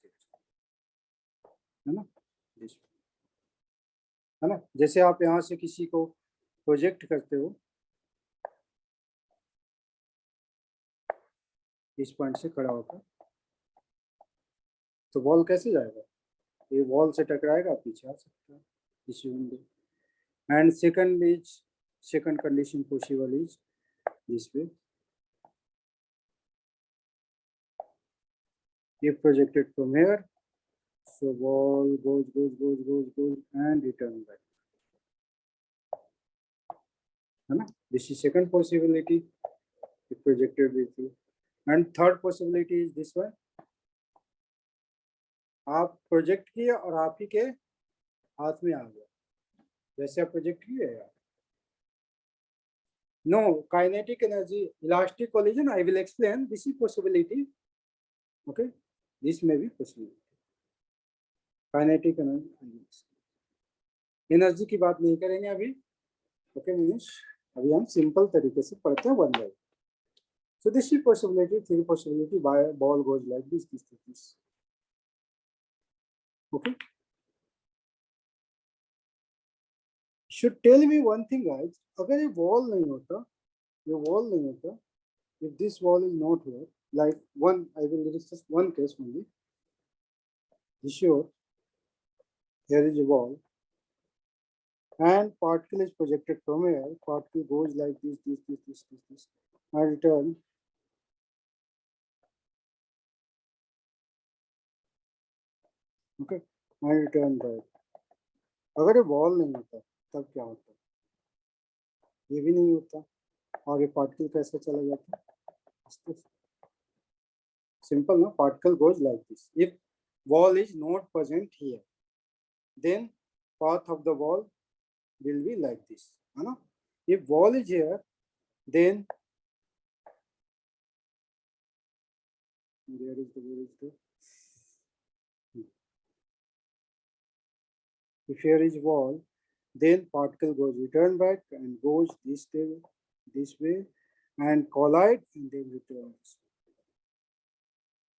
there. This. है ना? जैसे आप यहाँ से किसी को project करते हो इस पॉइंट से खड़ा होकर, तो बॉल कैसे जाएगा? ये बॉल से टकराएगा, पीछे आ सकता है. This window. And second condition possible is this way. If projected from here, so ball goes and return back. है ना? This is second possibility. If projected with you. And third possibility is this one. आप project किए और आप ही के हाथ में आ गया, जैसे आप प्रोजेक्ट किए यार. No, kinetic energy, elastic collision, I will explain. This is possibility. Okay, this may be possibility. Kinetic energy की बात नहीं करेंगे अभी. Okay, Manish, अभी हम सिंपल तरीके से पढ़ते हैं 1 by. So this is possibility, three possibility. Ball goes like this. Okay. Should tell me one thing, guys. अगर ये wall नहीं होता, if this wall is not here, like one, I will discuss one case only. Sure, here is a wall, and particle is projected from here. Particle goes like this, and return. Okay, and return back. अगर ये wall नहीं होता तब क्या होता, ये भी नहीं होता, और ये पार्टिकल कैसे चला जाता? Simple, no? Particle goes like this. If wall is not present here, then path of the wall will be like this. No? If wall is here, then where is the if here is wall, then particle goes return back and goes this way and collide and then returns.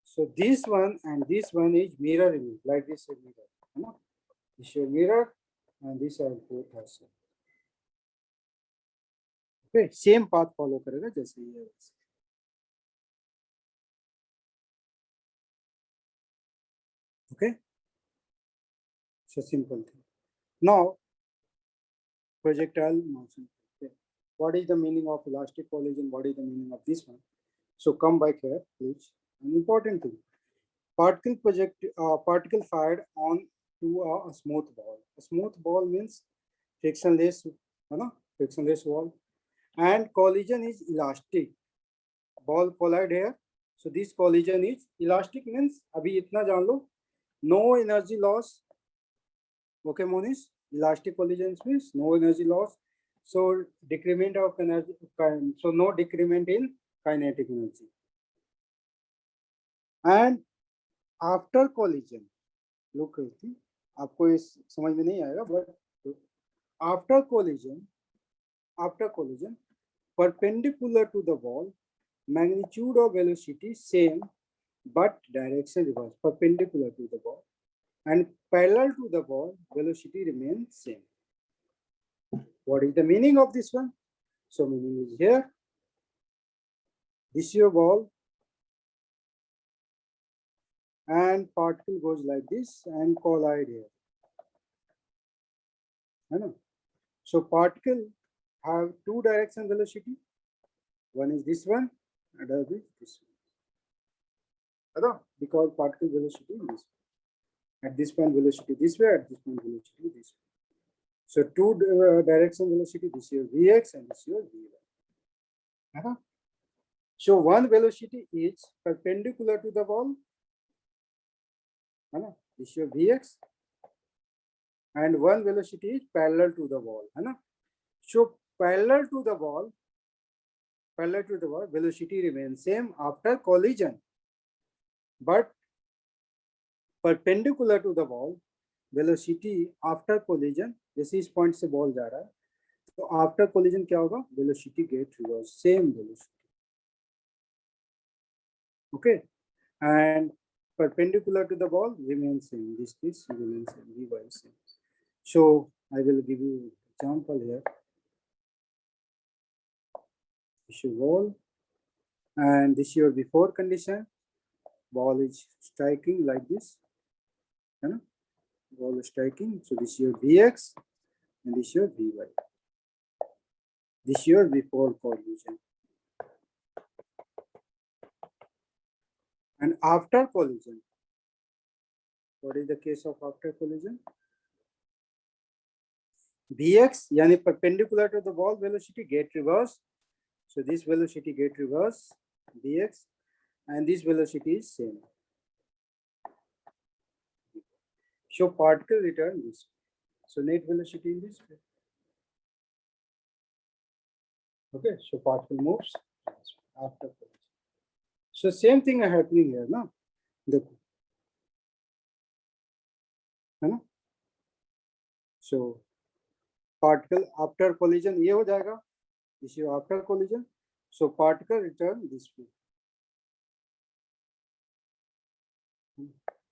So this one and this one is mirror image, like this is mirror. No? This is mirror and this are both are same. Okay, same path follow करेगा जैसे ये है. Okay, so simple thing. Now, projectile motion. Okay. What is the meaning of elastic collision? What is the meaning of this one? So come back here, please. An important thing. Particle fired on to a smooth ball. A smooth ball means frictionless, frictionless wall. And collision is elastic. Ball collide here. So this collision is elastic means अभी इतना जान लो. No energy loss. Okay, Monish. Elastic collision means no energy loss. So decrement of energy. So no decrement in kinetic energy. And after collision, look, आपको इस समझ में नहीं आएगा, but after collision, perpendicular to the wall, magnitude of velocity same, but direction reverse. Perpendicular to the wall and parallel to the wall, velocity remains same. What is the meaning of this one? So meaning is here. This is your ball, and particle goes like this and collide here. I know. So particle have two direction velocity. One is this one, and other is this one. Because particle velocity is this one. At this point velocity this way, at this point velocity this way. So two direction velocity, this is your Vx and this is your Vy. So one velocity is perpendicular to the wall. This is your Vx, and one velocity is parallel to the wall. So parallel to the wall, velocity remains same after collision, but perpendicular to the wall, velocity after collision, जैसे इस point से ball जा रहा है, तो after collision क्या होगा? Velocity get reverse, same velocity. Okay, and perpendicular to the ball remains same. This remains same. Vy same. So I will give you example here. This is ball, and this is your before condition. Ball is striking like this. Ball is striking. So this is your Vx and this is your Vy. This is your before collision. And after collision, what is the case of after collision? Vx, yani perpendicular to the ball velocity get reverse. So this velocity get reverse, Vx, and this velocity is same. So particle return this way. So net velocity in this way. Okay, so particle moves after collision. So same thing is happening here, no? So particle after collision ये हो जाएगा. This is after collision. So particle return this way.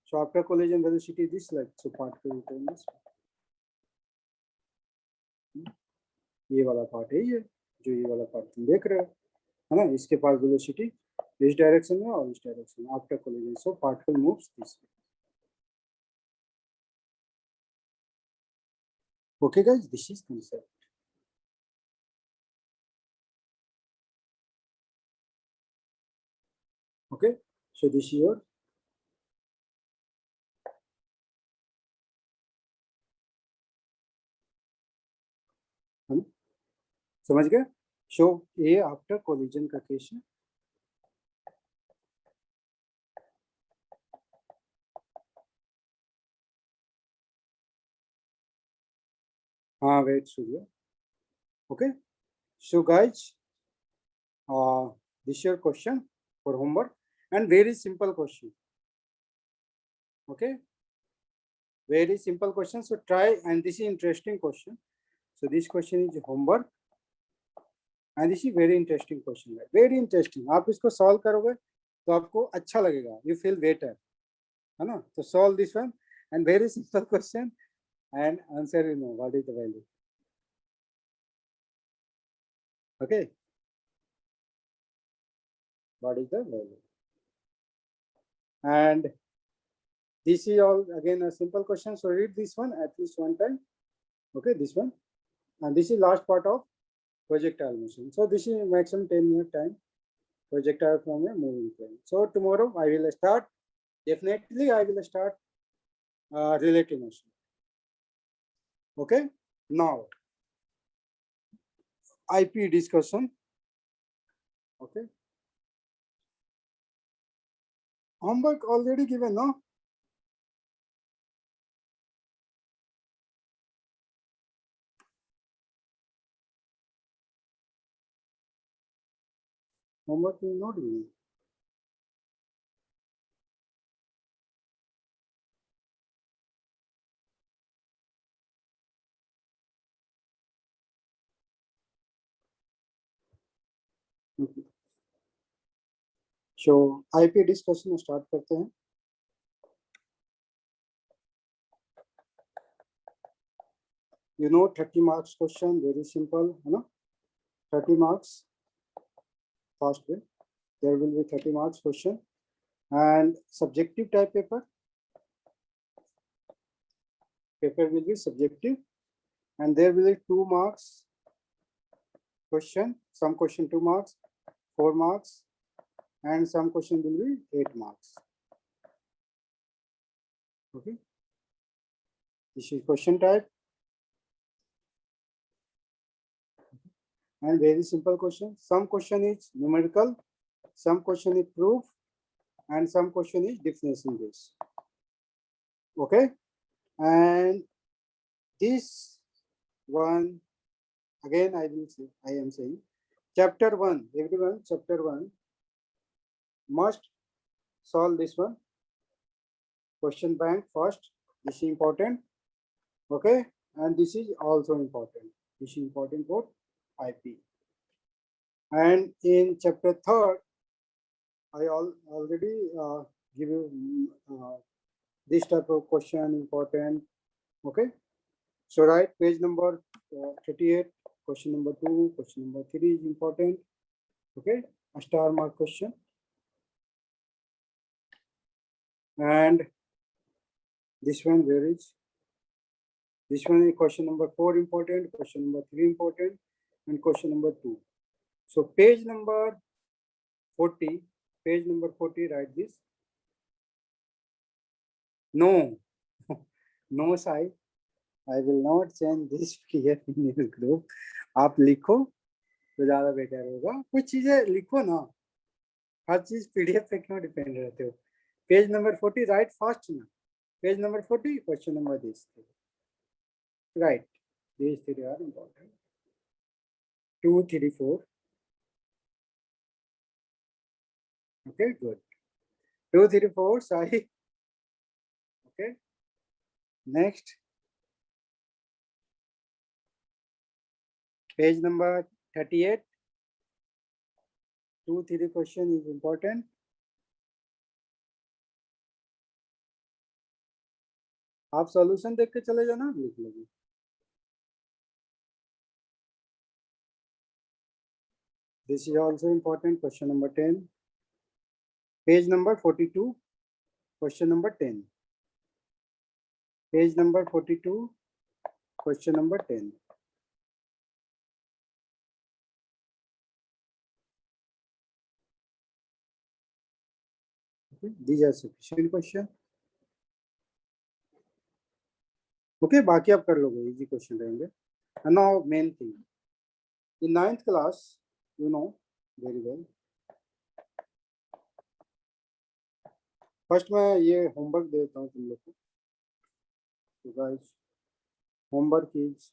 So after collision velocity this like, so particle return this way. ये वाला part है ये, जो ये वाला पार्ट तुम देख रहे हो. है ना, इसके पास वेलोसिटी इस डायरेक्शन में और इस डायरेक्शन में after collision, so particle moves this way. Okay guys, this is concept. Okay, so this is your समझ गए. सो ये आफ्टर कोलिजन का केस है. हाँ wait Surya. Okay, so guys, this is your question for homework and very simple question. Okay, very simple question, so try, and this is interesting question. So this question is homework and this is very interesting question, very interesting. आप इसको solve करोगे तो आपको अच्छा लगेगा, you feel better, है ना. तो solve this one and very simple question and answer, you know what is the value. Okay, what is the value, and this is all again a simple question, so read this one at least one time. Okay, this one, and this is last part of projectile motion. So this is maximum 10-minute time, projectile from a moving plane. So tomorrow I will start, definitely I will start relative motion. Okay, now IP discussion. Okay, homework already given, no? Homework is not given. Okay. So IP discussion start करते हैं. You know 30 marks question, very simple, you know, 30 marks fast way. There will be 30 marks question and subjective type paper will be subjective, and there will be 2 marks question, some question 2 marks, 4 marks, and some question will be 8 marks. Okay, this is question type and very simple question. Some question is numerical, some question is proof, and some question is definition based. Okay, and this one again I am saying chapter 1, everyone, chapter 1 must solve this one, question bank first. This is important. Okay, and this is also important. This is important for IP. And in chapter 3, I already give you this type of question important. Okay, so write page number 38, question number 2, question number 3 is important. Okay, a star mark question. And this one, where is this one? Is question number 4 important, question number 3 important, and question number 2. So page number 40, write this. No, no, Sai, I will not send this PDF in your group. आप लिखो तो ज़्यादा better होगा. कुछ चीज़ें लिखो ना, हर चीज़ PDF पे क्यों डिपेंड रहते हो. पेज नंबर 40 राइट फास्ट ना. Page number 40 question number this right. These 3 are important. 2, 3, 4. Okay, good. 2, 3, 4, Sai. Okay. Next. Page number 38. 2, 3 question is important. आप सॉल्यूशन देख के चले जाना, लिख लोगे. This is also important. Question number 10. Page number 42. Question number 10. Page number 42. Question number 10. Okay, these are sufficient question. Okay, बाकी आप कर लोगे, easy question रहेंगे. And now main thing. In 9th class, you know very well. First मैं ये homework देता हूँ तुम लोग को. So guys, homework is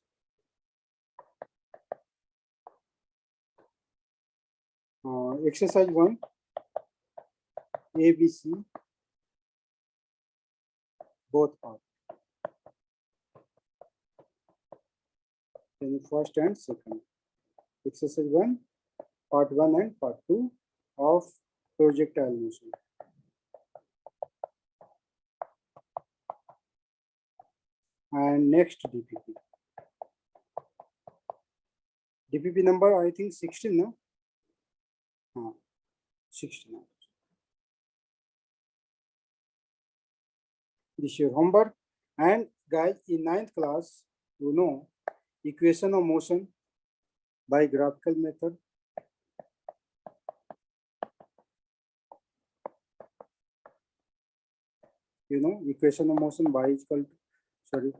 exercise 1, ABC, both part. Then first and second. Exercise 1, part 1 and part 2 of projectile motion. And next DPP. DPP number I think 16, no? 16. This is your homework. And guys, in 9th class, you know equation of motion by graphical method. You know equation of motion by is equal to, sorry,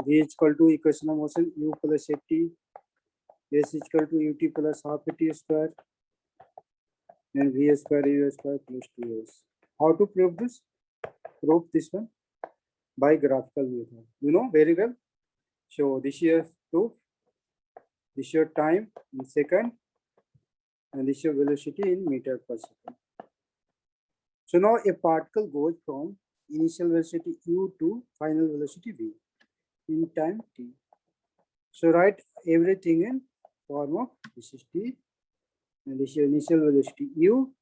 V is equal to equation of motion U plus at, S is equal to ut plus half at square, and V square U square plus 2S. How to prove this? Prove this one by graphical method. You know very well. So this is proof. This is your time in second, and this is your velocity in meter per second. So now a particle goes from initial velocity U to final velocity V in time t. So write everything in form of this is t, and this is initial velocity U,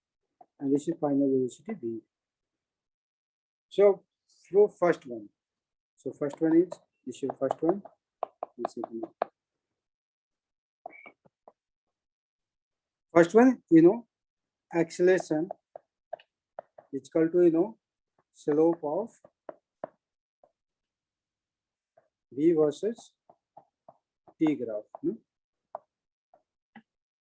and this is final velocity V. So prove first one. So first one is this is your first one. This second one. First one, you know, acceleration is equal to, you know, slope of V versus t graph.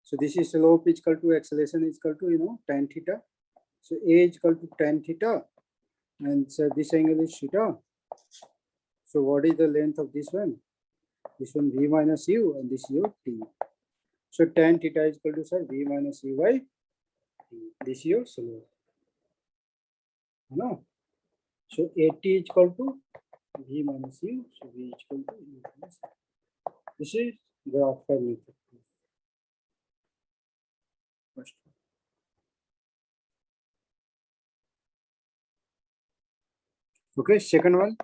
So this is slope is equal to acceleration is equal to, you know, tan theta. So A is equal to tan theta, and so this angle is theta. So what is the length of this one? This one V minus U, and this is your t. So tan theta is equal to, sir, V minus U by t. This is your slope. No. So AT is equal to V minus U. So V is equal to U minus U. This is graphical method. First. Okay, second one.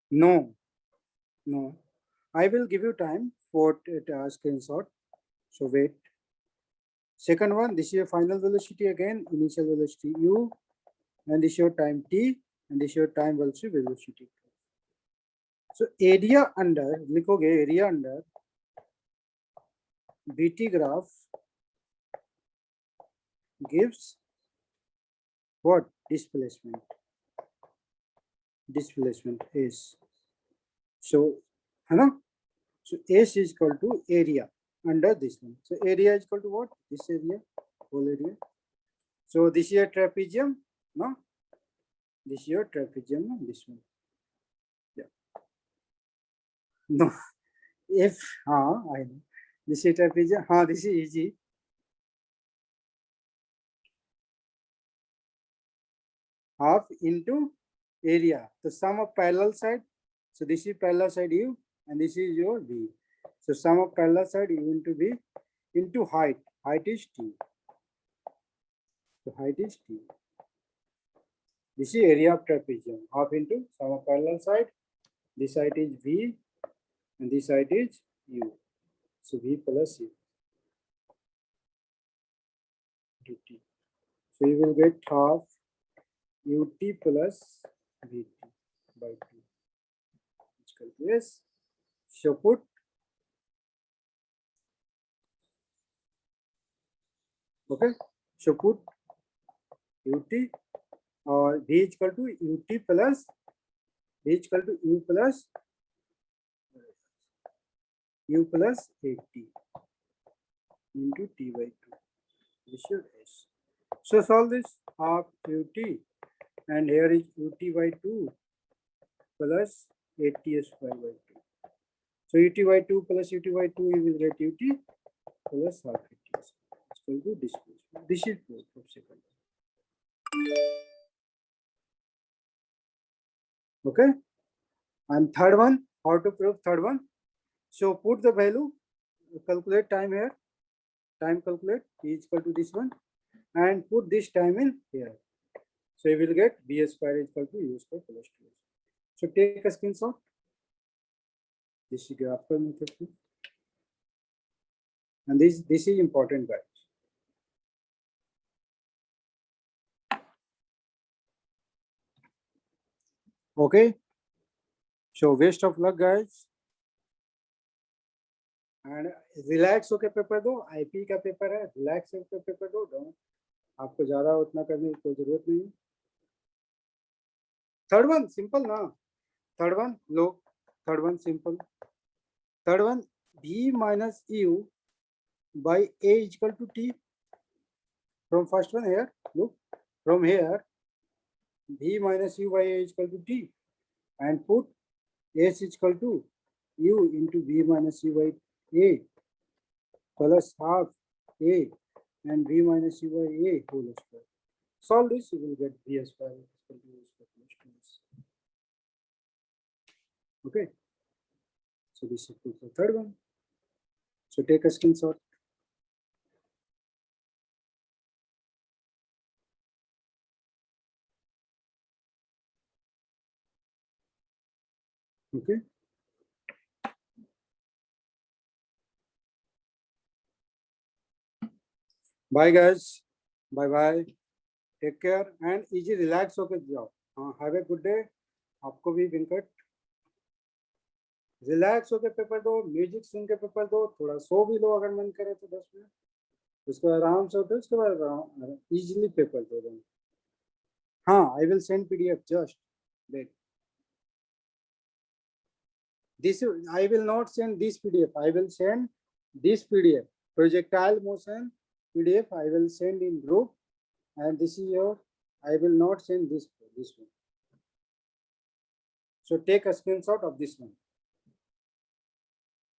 No. I will give you time for screenshot. So wait. Second one, this is your final velocity again, initial velocity U, and this is your time t, and this is your time velocity. So area under, लिखोगे area under BT graph gives what? Displacement. Displacement is. So, so S is equal to area under this one. So area is equal to what? This area, whole area. So this is your trapezium, no? This is your trapezium, no? This one. Yeah. No. If I know. This is trapezium. This is easy. Half into area. The sum of parallel side. So this is parallel side U, and this is your V. So sum of parallel side U into V into height. Height is T. So height is T. This is area of trapezium. Half into sum of parallel side. This side is V, and this side is U. So V plus U. T. So you will get half ut plus vt by 2 is equal to s. So put okay. So put ut or v is equal to ut plus v is equal to u plus 80 into t by 2. This is s. So solve this half ut and here is ut by 2 plus 80 square by 2. So ut by 2 plus ut by 2 you will get ut plus half 80 is equal to displacement. This is proof of second. Okay. And third one, how to prove third one? So put the value, calculate time here, time calculate is equal to this one, and put this time in here. So you will get b square is equal to u square plus 2. So take a screenshot. This is graphical method, and this is important, guys. Okay. So waste of luck, guys. And relax होकर paper दो, IP का paper है, relax होकर paper दो, आपको ज्यादा उतना करने की कोई जरूरत नहीं। थर्ड वन सिंपल ना, थर्ड वन लो, third one simple, third one v minus u by a is equal to t. From first one here, look, from here v minus u by a is equal to t, and put s is equal to u into v minus u by a plus half a and v minus u by a whole square. Solve this, you will get v square is equal to u square plus 2s. Okay. So this is the third one. So take a screenshot. Okay. Bye guys. Bye bye. Take care and easy relax होके जाओ. Have a good day. आपको भी Venkat. Relax होके paper दो, music सुन के paper दो, थोड़ा सो भी लो अगर मन करे तो 10 मिनट, उसके बाद आराम से उठो, उसके बाद इजीली पेपर दो. हाँ, I will send PDF, just wait. This I will not send this PDF. I will send this PDF, projectile motion PDF. I will send in group, and this is your. I will not send this one. So take a screenshot of this one.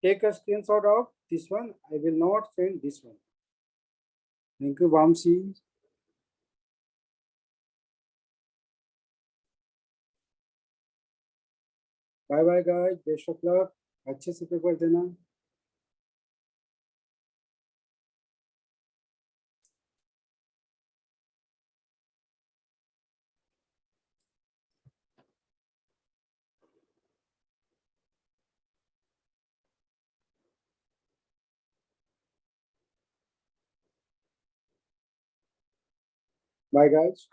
Take a screenshot of this one. I will not send this one. Thank you, Vamsi. Bye bye guys. Best of luck. अच्छे से paper देना. Bye guys.